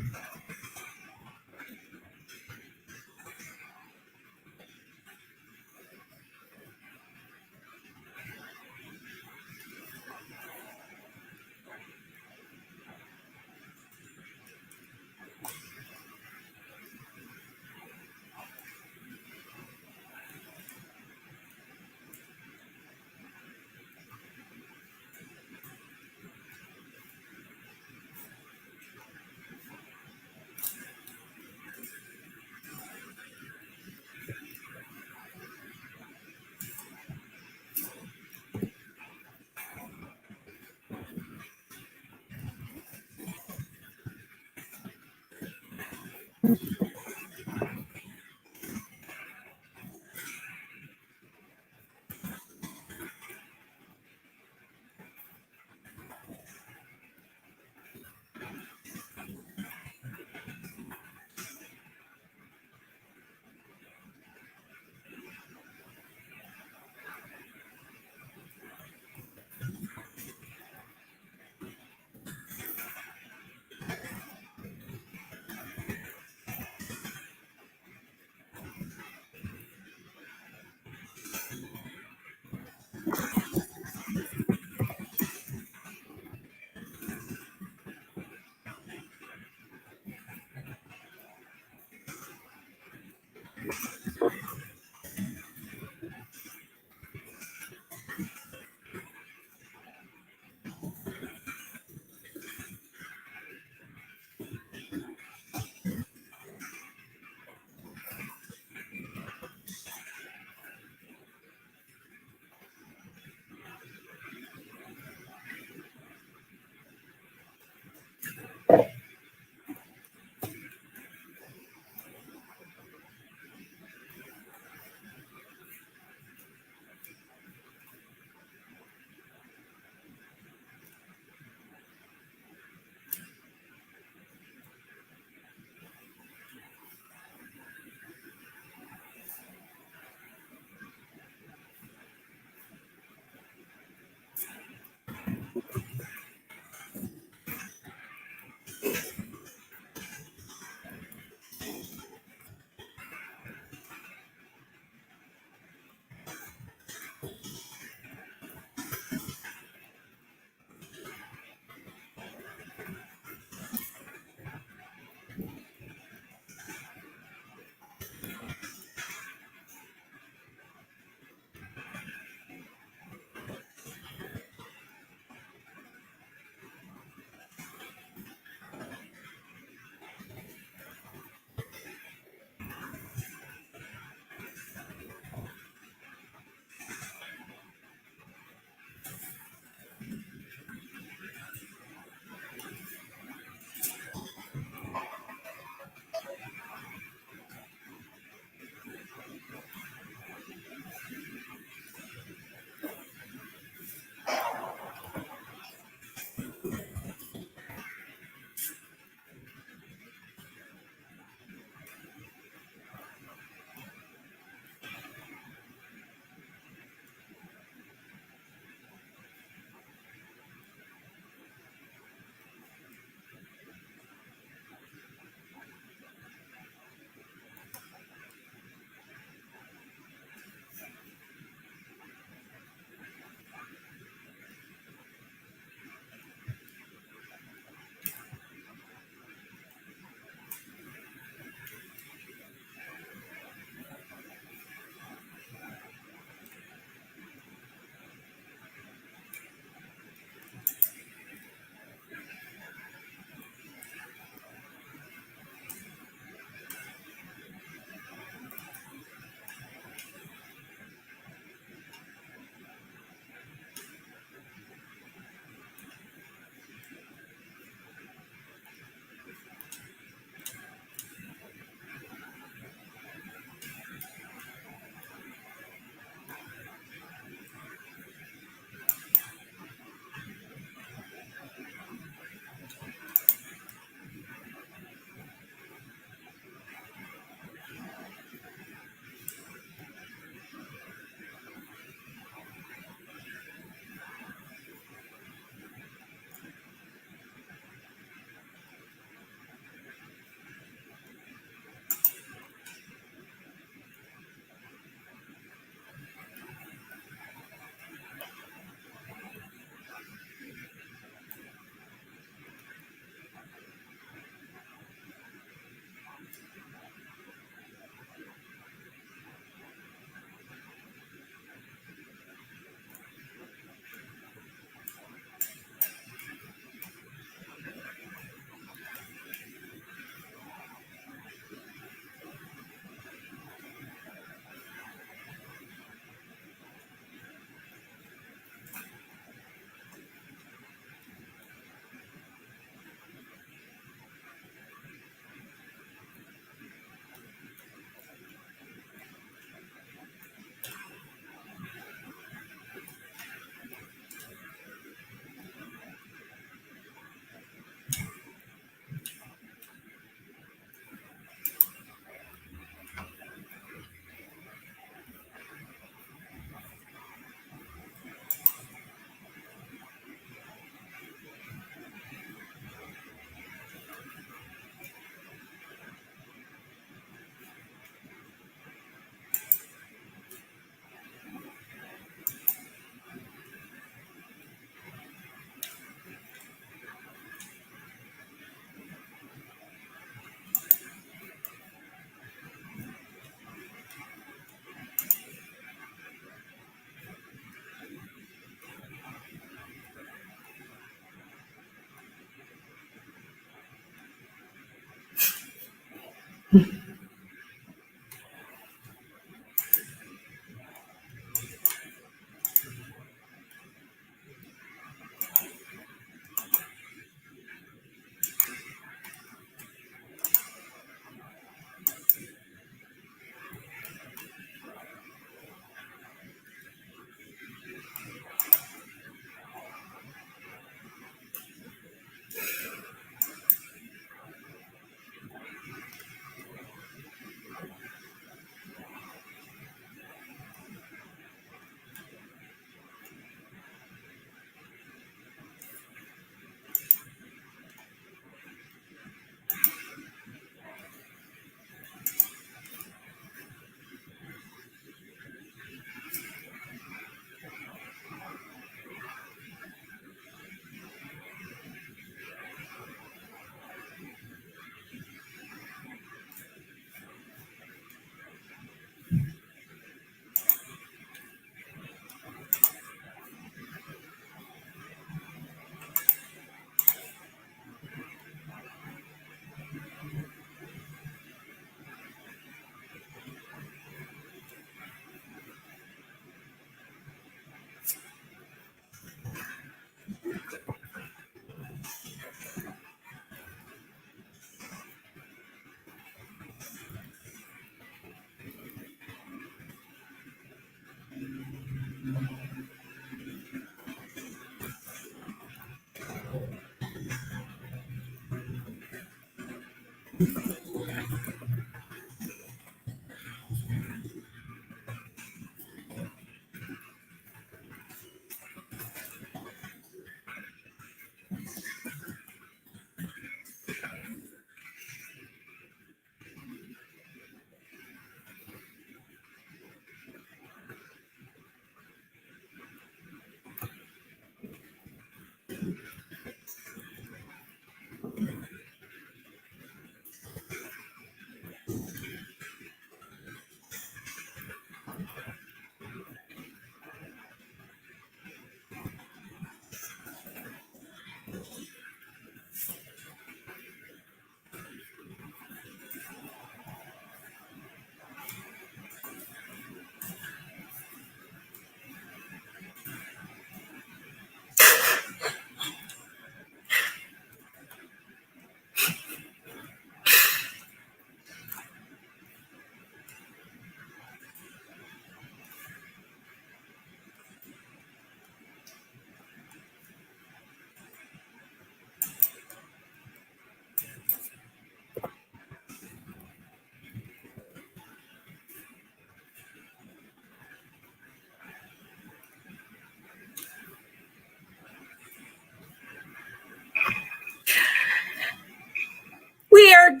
We are done.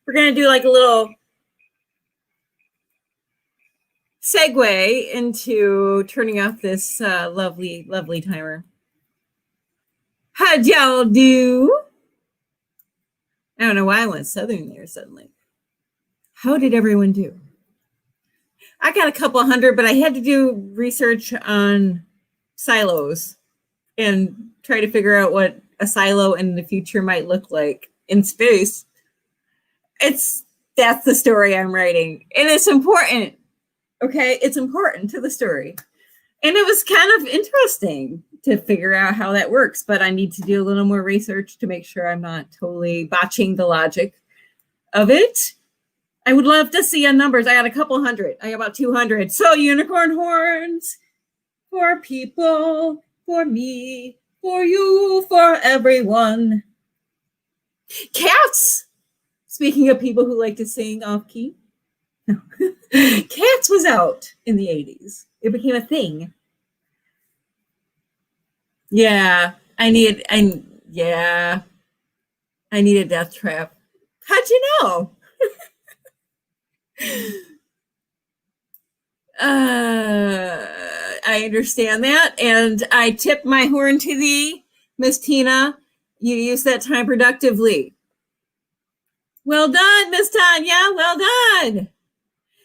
We're going to do like a little segue into turning off this lovely, lovely timer. How'd y'all do? I don't know why I went Southern there suddenly. How did everyone do? I got a couple hundred, but I had to do research on silos and try to figure out what a silo in the future might look like in space. That's the story I'm writing. And it's important. Okay, it's important to the story. And it was kind of interesting to figure out how that works, but I need to do a little more research to make sure I'm not totally botching the logic of it. I would love to see numbers. I got a couple hundred. I got about 200. So unicorn horns for people, for me, for you, for everyone. Cats. Speaking of people who like to sing off key. Cats was out in the 80s. It became a thing. Yeah, I need a death trap. How'd you know? I understand that, and I tip my horn to thee, Miss Tina. You use that time productively. Well done, Miss Tanya. Well done.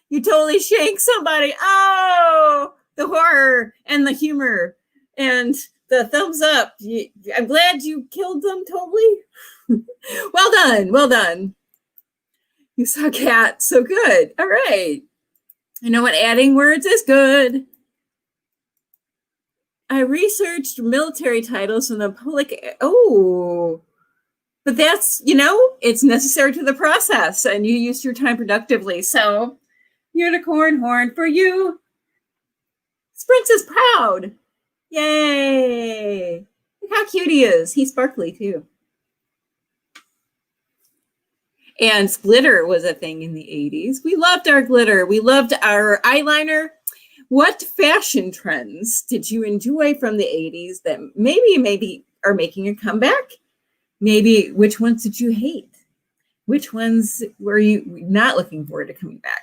You totally shanked somebody. Oh, the horror and the humor and the thumbs up. I'm glad you killed them totally. Well done. Well done. You saw cat. So good. All right. You know what? Adding words is good. I researched military titles in the public. Oh, but that's, it's necessary to the process and you used your time productively. So unicorn horn for you. Sprints is proud. Yay. Look how cute he is. He's sparkly too. And glitter was a thing in the 80s. We loved our glitter. We loved our eyeliner. What fashion trends did you enjoy from the 80s that maybe are making a comeback? Maybe which ones did you hate? Which ones were you not looking forward to coming back?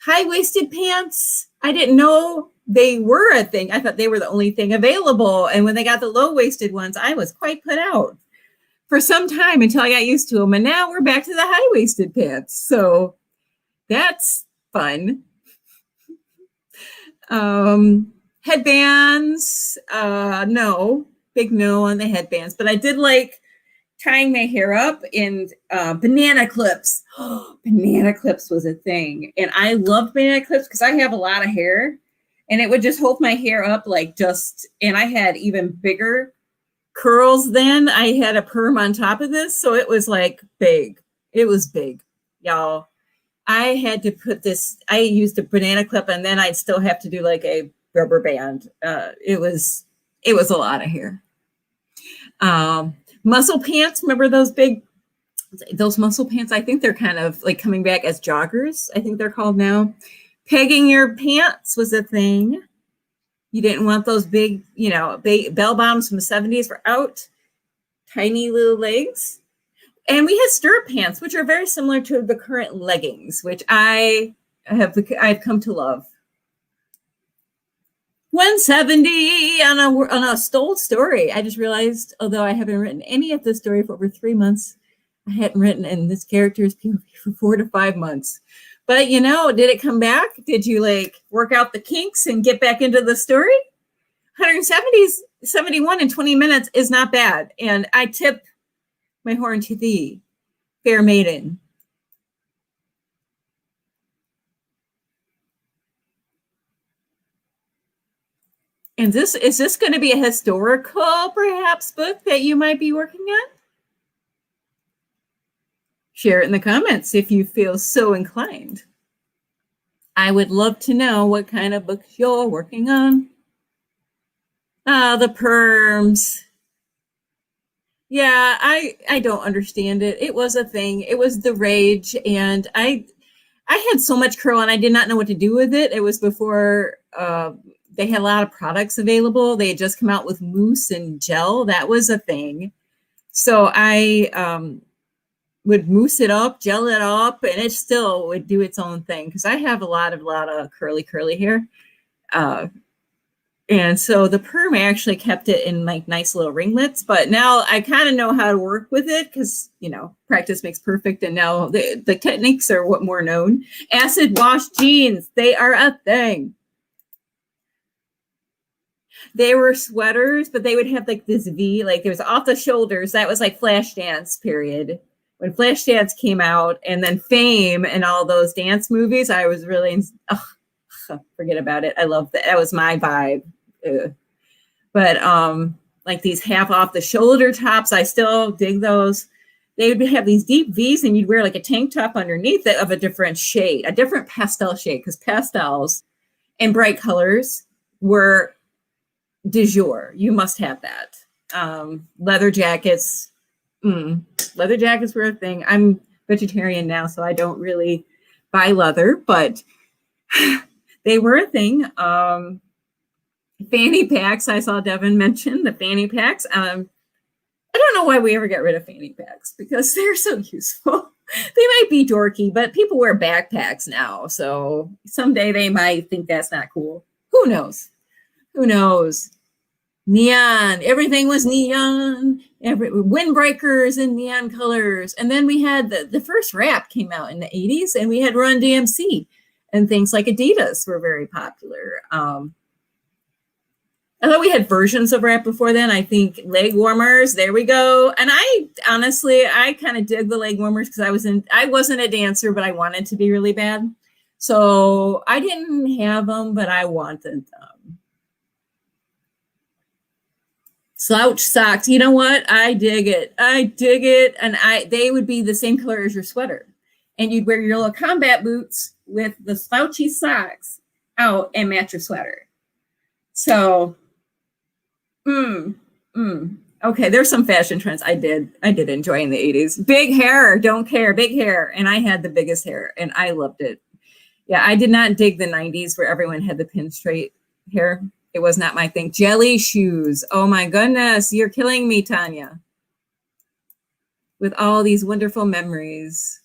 High-waisted pants. I didn't know they were a thing. I thought they were the only thing available. And when they got the low-waisted ones, I was quite put out for some time until I got used to them. And now we're back to the high-waisted pants. So that's fun. Headbands. No, big no on the headbands. But I did like tying my hair up in banana clips. Banana clips was a thing. And I loved banana clips because I have a lot of hair. And it would just hold my hair up and I had even bigger curls then. I had a perm on top of this. So it was like big. It was big, y'all. I had to I used a banana clip and then I'd still have to do like a rubber band. It was a lot of hair. Muscle pants. Remember those muscle pants? I think they're kind of like coming back as joggers. I think they're called now. Pegging your pants was a thing. You didn't want those big, bell bottoms from the 70s were out. Tiny little legs. And we had stirrup pants, which are very similar to the current leggings, which I've come to love. 170 on a stole story. I just realized, although I haven't written any of this story for over 3 months, I hadn't written in this character's POV for 4 to 5 months. But, did it come back? Did you work out the kinks and get back into the story? 171 in 20 minutes is not bad. And I tip my horn to thee, fair maiden. And is this going to be a historical, perhaps, book that you might be working on? Share it in the comments if you feel so inclined. I would love to know what kind of books you're working on. The perms. Yeah, I don't understand it. It was a thing. It was the rage. And I had so much curl and I did not know what to do with it. It was before they had a lot of products available. They had just come out with mousse and gel. That was a thing. So I would mousse it up, gel it up, and it still would do its own thing because I have a lot of curly hair. And so the perm, I actually kept it in nice little ringlets, but now I kind of know how to work with it because, practice makes perfect. And now the techniques are what more known. Acid wash jeans, they are a thing. They were sweaters, but they would have this V, it was off the shoulders. That was Flashdance period. When Flashdance came out and then Fame and all those dance movies, I was really, forget about it. I love that. That was my vibe. But these half off the shoulder tops, I still dig those. They would have these deep V's and you'd wear a tank top underneath it of a different shade, a different pastel shade, because pastels and bright colors were du jour. You must have that. Leather jackets. Leather jackets were a thing. I'm vegetarian now, so I don't really buy leather, but they were a thing. Fanny packs. I saw Devin mention the fanny packs. I don't know why we ever got rid of fanny packs because they're so useful. They might be dorky, but people wear backpacks now. So someday they might think that's not cool. Who knows? Who knows? Neon. Everything was neon. Windbreakers in neon colors. And then we had the first rap came out in the 80s and we had Run DMC and things like Adidas were very popular. I thought we had versions of rap before then. I think leg warmers, there we go. And I honestly, I kind of dig the leg warmers because I wasn't a dancer, but I wanted to be really bad. So I didn't have them, but I wanted them. Slouch socks. You know what? I dig it. I dig it. And they would be the same color as your sweater. And you'd wear your little combat boots with the slouchy socks out and match your sweater. So, okay, there's some fashion trends I did enjoy in the 80s. Big hair, don't care, big hair. And I had the biggest hair and I loved it. Yeah, I did not dig the 90s where everyone had the pin straight hair. It was not my thing. Jelly shoes. Oh my goodness, you're killing me, Tanya. With all these wonderful memories.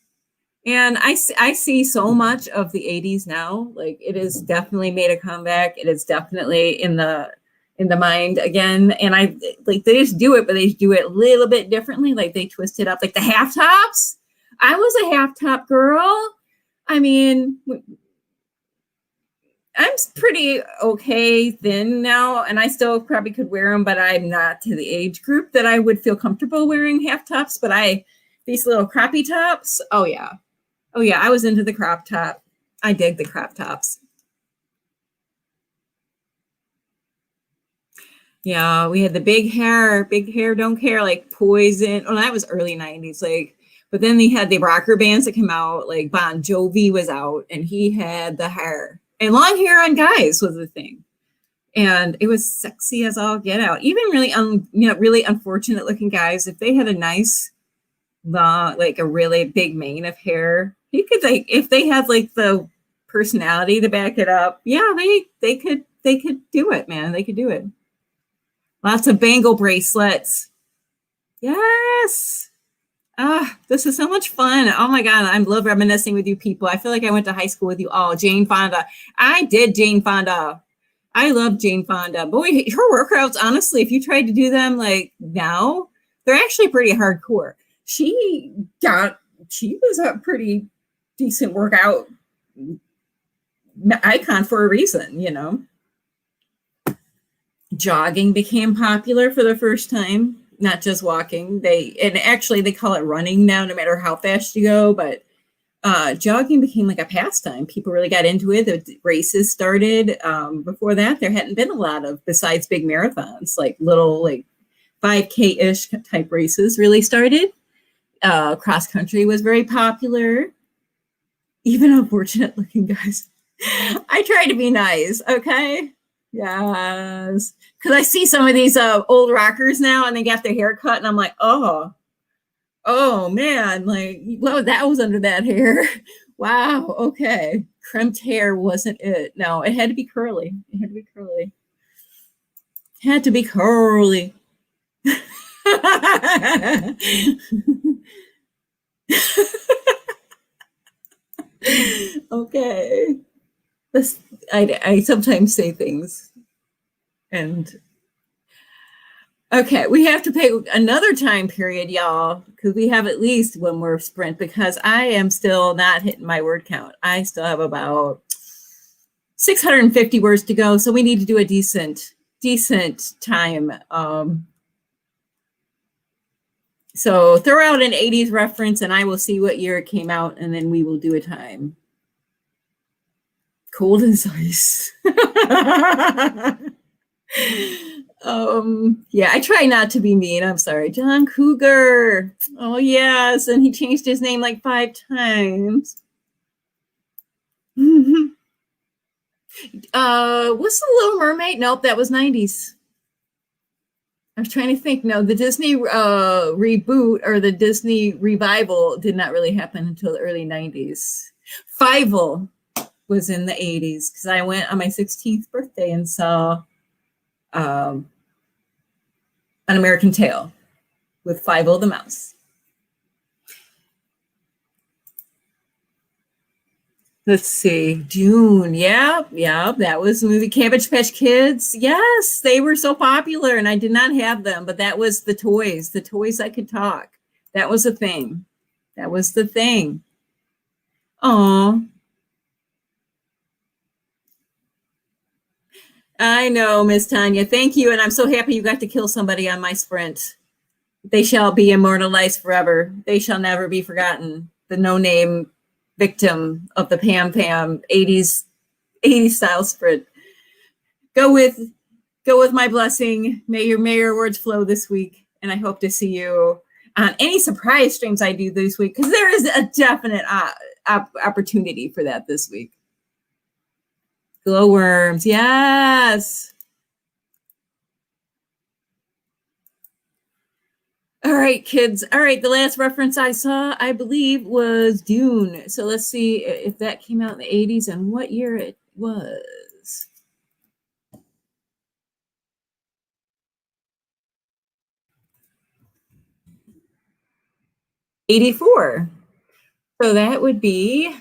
And I see so much of the 80s now. Like it has definitely made a comeback. It is definitely in the mind again. And I like they just do it, but they just do it a little bit differently. Like they twist it up, like the half tops. I was a half top girl. I mean, I'm pretty okay thin now, and I still probably could wear them, but I'm not to the age group that I would feel comfortable wearing half tops. But these little croppy tops, oh yeah, I was into the crop top. I dig the crop tops. Yeah, we had the big hair, don't care, like Poison. Oh, that was early 90s, like. But then they had the rocker bands that came out, like Bon Jovi was out, and he had the hair. And long hair on guys was the thing. And it was sexy as all get out. Even really, really unfortunate looking guys, if they had a nice, like a really big mane of hair, you could like, if they had like the personality to back it up, yeah, they could do it, man. They could do it. Lots of bangle bracelets. Yes. This is so much fun. Oh my God, I love reminiscing with you people. I feel like I went to high school with you all. Jane Fonda. I did Jane Fonda. I love Jane Fonda. Boy, her workouts, honestly, if you tried to do them like now, they're actually pretty hardcore. She was a pretty decent workout icon for a reason, you know. Jogging became popular for the first time. Not just walking. They call it running now, no matter how fast you go. But jogging became like a pastime. People really got into it. The races started. Before that, there hadn't been a lot of, besides big marathons, like little like 5K-ish type races really started. Cross country was very popular. Even unfortunate looking guys. I try to be nice, okay? Yes. Because I see some of these old rockers now and they got their hair cut and I'm like, oh man, like, well, that was under that hair. Wow, okay. Crimped hair wasn't it. No, it had to be curly. Had to be curly. Okay. I sometimes say things and okay, we have to pick another time period, y'all, because we have at least one more sprint because I am still not hitting my word count. I still have about 650 words to go, so we need to do a decent time. So throw out an 80s reference and I will see what year it came out and then we will do a time. Cold as ice. Yeah, I try not to be mean. I'm sorry. John Cougar. Oh, yes. And he changed his name like 5 times. What's the Little Mermaid? Nope, that was 90s. I was trying to think. No, the Disney reboot or the Disney revival did not really happen until the early 90s. Fievel was in the 80s because I went on my 16th birthday and saw An American Tail with Fievel the Mouse. Let's see, June. Yeah, that was the movie. Cabbage Patch Kids. Yes, they were so popular, and I did not have them, but that was the toys that could talk. That was a thing. That was the thing. Oh. I know, Miss Tanya. Thank you. And I'm so happy you got to kill somebody on my sprint. They shall be immortalized forever. They shall never be forgotten. The no-name victim of the Pam Pam 80s style sprint. Go with my blessing. May your words flow this week. And I hope to see you on any surprise streams I do this week, because there is a definite opportunity for that this week. Glowworms, yes. All right, kids. All right, the last reference I saw, I believe, was Dune. So let's see if that came out in the 80s and what year it was. '84. So that would be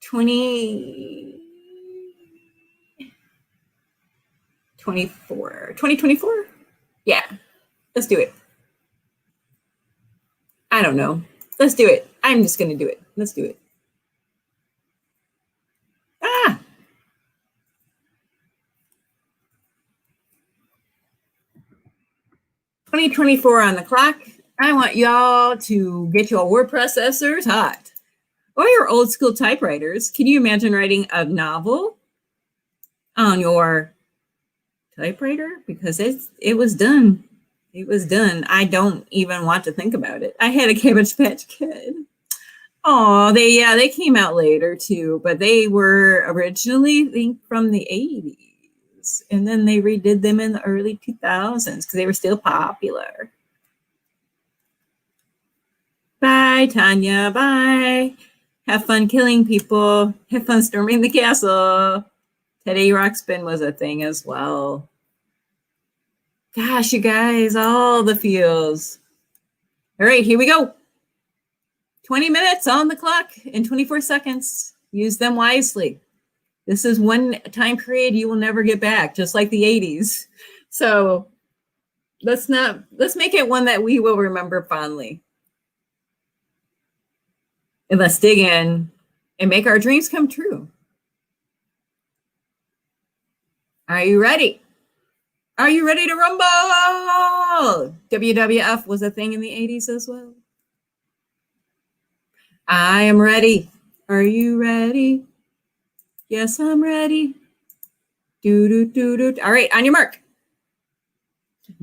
2024. Yeah, let's do it. I don't know. Let's do it. I'm just going to do it. Let's do it. Ah, 2024 on the clock. I want y'all to get your word processors hot or your old school typewriters. Can you imagine writing a novel on your typewriter? Because it was done. It was done. I don't even want to think about it. I had a Cabbage Patch Kid. Oh, they came out later too, but they were originally, I think, from the 80s. And then they redid them in the early 2000s because they were still popular. Bye, Tanya. Bye. Have fun killing people. Have fun storming the castle. Teddy Ruxpin was a thing as well. Gosh, you guys, all the feels. All right, here we go. 20 minutes on the clock and 24 seconds. Use them wisely. This is one time period you will never get back, just like the 80s. So let's make it one that we will remember fondly. And let's dig in and make our dreams come true. Are you ready? Are you ready to rumble? WWF was a thing in the 80s as well. I am ready. Are you ready? Yes, I'm ready. Do. All right, on your mark.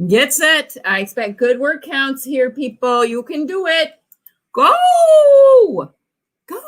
Get set. I expect good word counts here, people. You can do it. Go. Go. Go.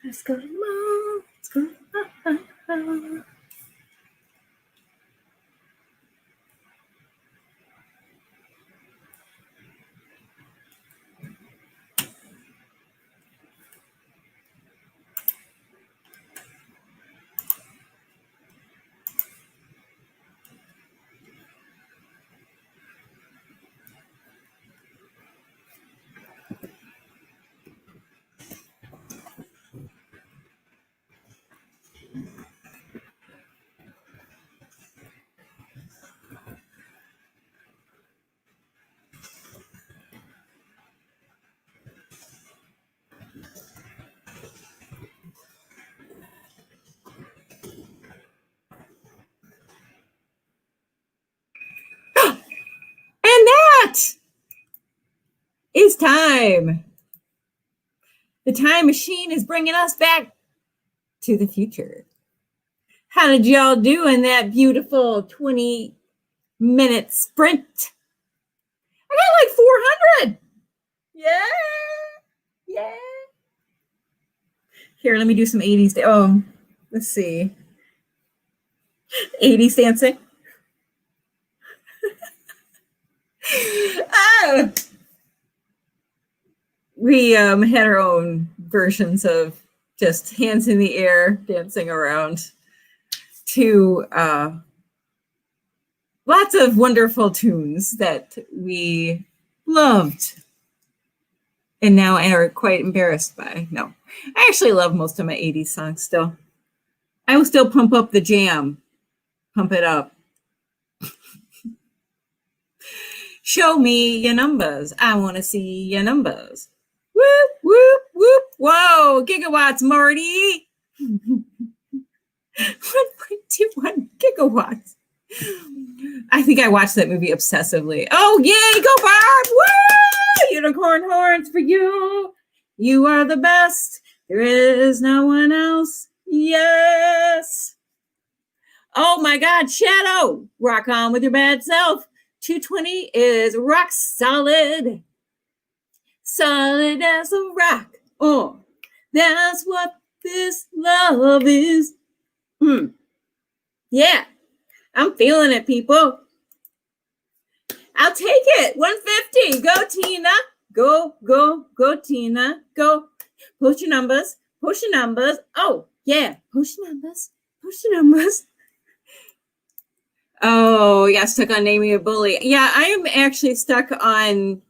Let's go to mom. Let's go to mom. And that is time. The time machine is bringing us back to the future. How did y'all do in that beautiful 20-minute sprint? I got like 400. Yeah. Yeah. Here, let me do some 80s. Oh, let's see. 80s dancing. Oh. We had our own versions of just hands in the air, dancing around to lots of wonderful tunes that we loved and now are quite embarrassed by. No, I actually love most of my 80s songs still. I will still pump up the jam, pump it up. Show me your numbers. I want to see your numbers. Whoop, whoop, whoop. Whoa, gigawatts, Marty. 1.21 gigawatts. I think I watched that movie obsessively. Oh, yay, go Barb! Woo! Unicorn horns for you. You are the best. There is no one else. Yes. Oh my God, Shadow. Rock on with your bad self. 220 is rock solid. Solid as a rock. Oh, that's what this love is. Yeah, I'm feeling it, people. I'll take it. 150. Go, Tina. Go, go, go, Tina. Go. Post your numbers. Post your numbers. Oh, yeah. Post your numbers. Post your numbers. Oh, yeah. Stuck on naming a bully. Yeah, I am actually stuck on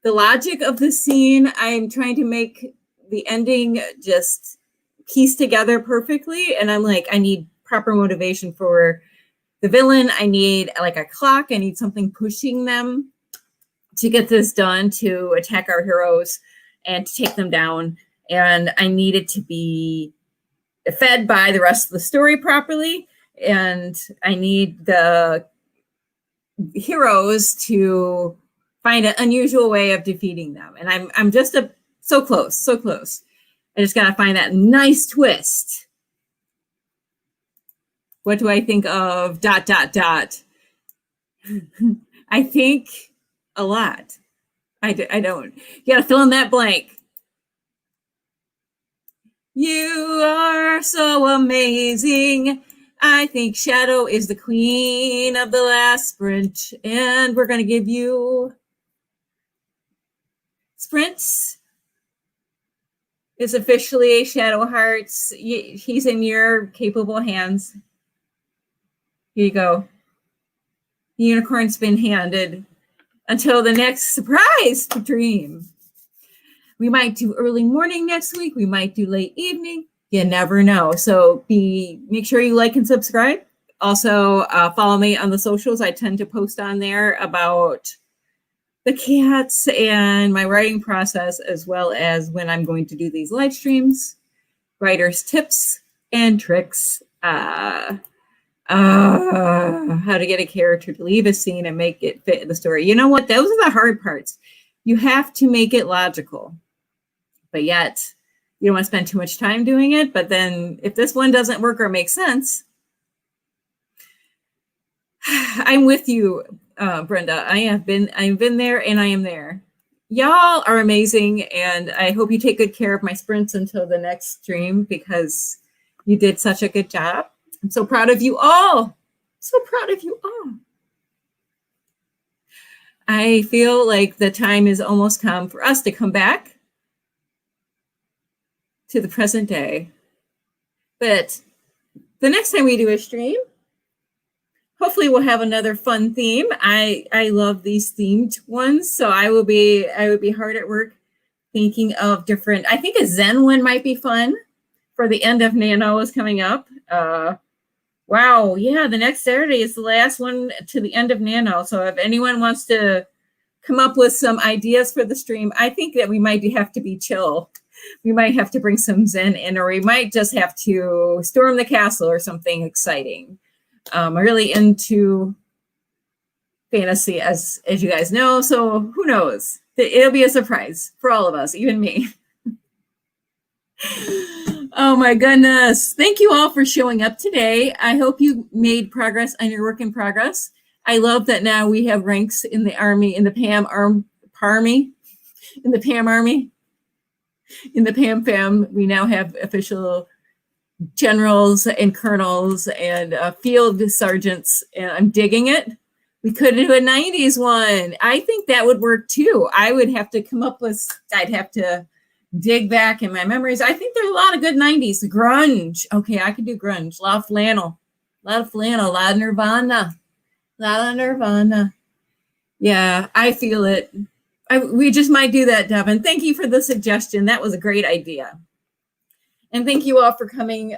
the logic of the scene. I'm trying to make the ending just piece together perfectly. And I'm like, I need proper motivation for the villain. I need like a clock. I need something pushing them to get this done, to attack our heroes and to take them down. And I need it to be fed by the rest of the story properly. And I need the heroes to find an unusual way of defeating them. And I'm just so close, so close. I just got to find that nice twist. What do I think of ... I think a lot. I don't. You got to fill in that blank. You are so amazing. I think Shadow is the queen of the last sprint. And we're going to give you sprints. Is officially Shadow Hearts. He's in your capable hands. Here you go. The unicorn's been handed until the next surprise dream. We might do early morning next week. We might do late evening. You never know. So make sure you like and subscribe. Also, follow me on the socials. I tend to post on there about the cats and my writing process, as well as when I'm going to do these live streams, writer's tips and tricks, how to get a character to leave a scene and make it fit the story. You know what? Those are the hard parts. You have to make it logical, but yet you don't want to spend too much time doing it. But then if this one doesn't work or make sense, I'm with you, Brenda. I've been there and I am there. Y'all are amazing. And I hope you take good care of my sprints until the next stream, because you did such a good job. I'm so proud of you all. So proud of you all. I feel like the time is almost come for us to come back to the present day. But the next time we do a stream, hopefully we'll have another fun theme. I love these themed ones, so I would be hard at work thinking of different. I think a Zen one might be fun for the end of Nano is coming up. Wow, yeah, the next Saturday is the last one to the end of Nano. So if anyone wants to come up with some ideas for the stream, I think that we might have to be chill. We might have to bring some Zen in, or we might just have to storm the castle or something exciting. I'm really into fantasy, as you guys know, so who knows? It'll be a surprise for all of us, even me. Oh my goodness. Thank you all for showing up today. I hope you made progress on your work in progress. I love that now we have ranks in the army, in the PAM army, in the PAM army, in the PAM fam. We now have official generals and colonels and field sergeants, and I'm digging it. We could do a 90s one. I think that would work too. I would have to come up with, I'd have to dig back in my memories. I think there's a lot of good 90s. Grunge. Okay, I could do grunge. A lot of flannel. A lot of Nirvana. A lot of Nirvana. Yeah, I feel it. We just might do that, Devin. Thank you for the suggestion. That was a great idea. And thank you all for coming.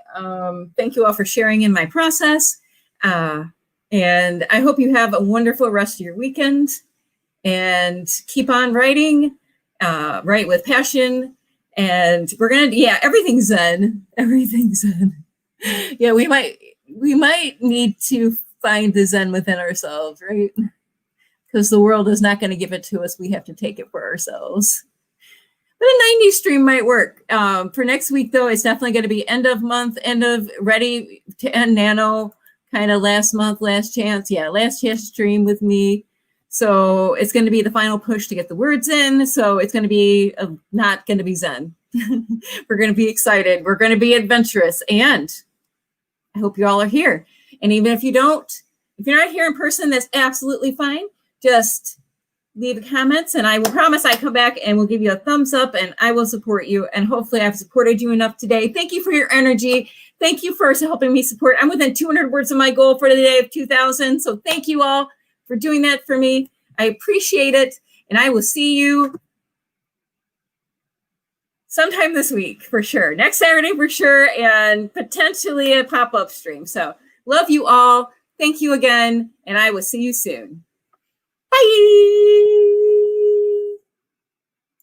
Thank you all for sharing in my process. And I hope you have a wonderful rest of your weekend. And keep on writing. Write with passion. And we're going to, everything's Zen. Everything's Zen. Yeah, we might need to find the Zen within ourselves, right? Because the world is not going to give it to us. We have to take it for ourselves. But a 90s stream might work. For next week, though, it's definitely going to be end of month, ready to end Nano, kind of last month, last chance. Yeah, last chance stream with me. So it's going to be the final push to get the words in. So it's going to be not going to be Zen. We're going to be excited. We're going to be adventurous. And I hope you all are here. And even if you're not here in person, that's absolutely fine. Just leave comments and I will promise I come back and we'll give you a thumbs up and I will support you. And hopefully I've supported you enough today. Thank you for your energy. Thank you for helping me support. I'm within 200 words of my goal for the day of 2,000. So thank you all for doing that for me. I appreciate it. And I will see you sometime this week for sure. Next Saturday for sure. And potentially a pop-up stream. So love you all. Thank you again. And I will see you soon.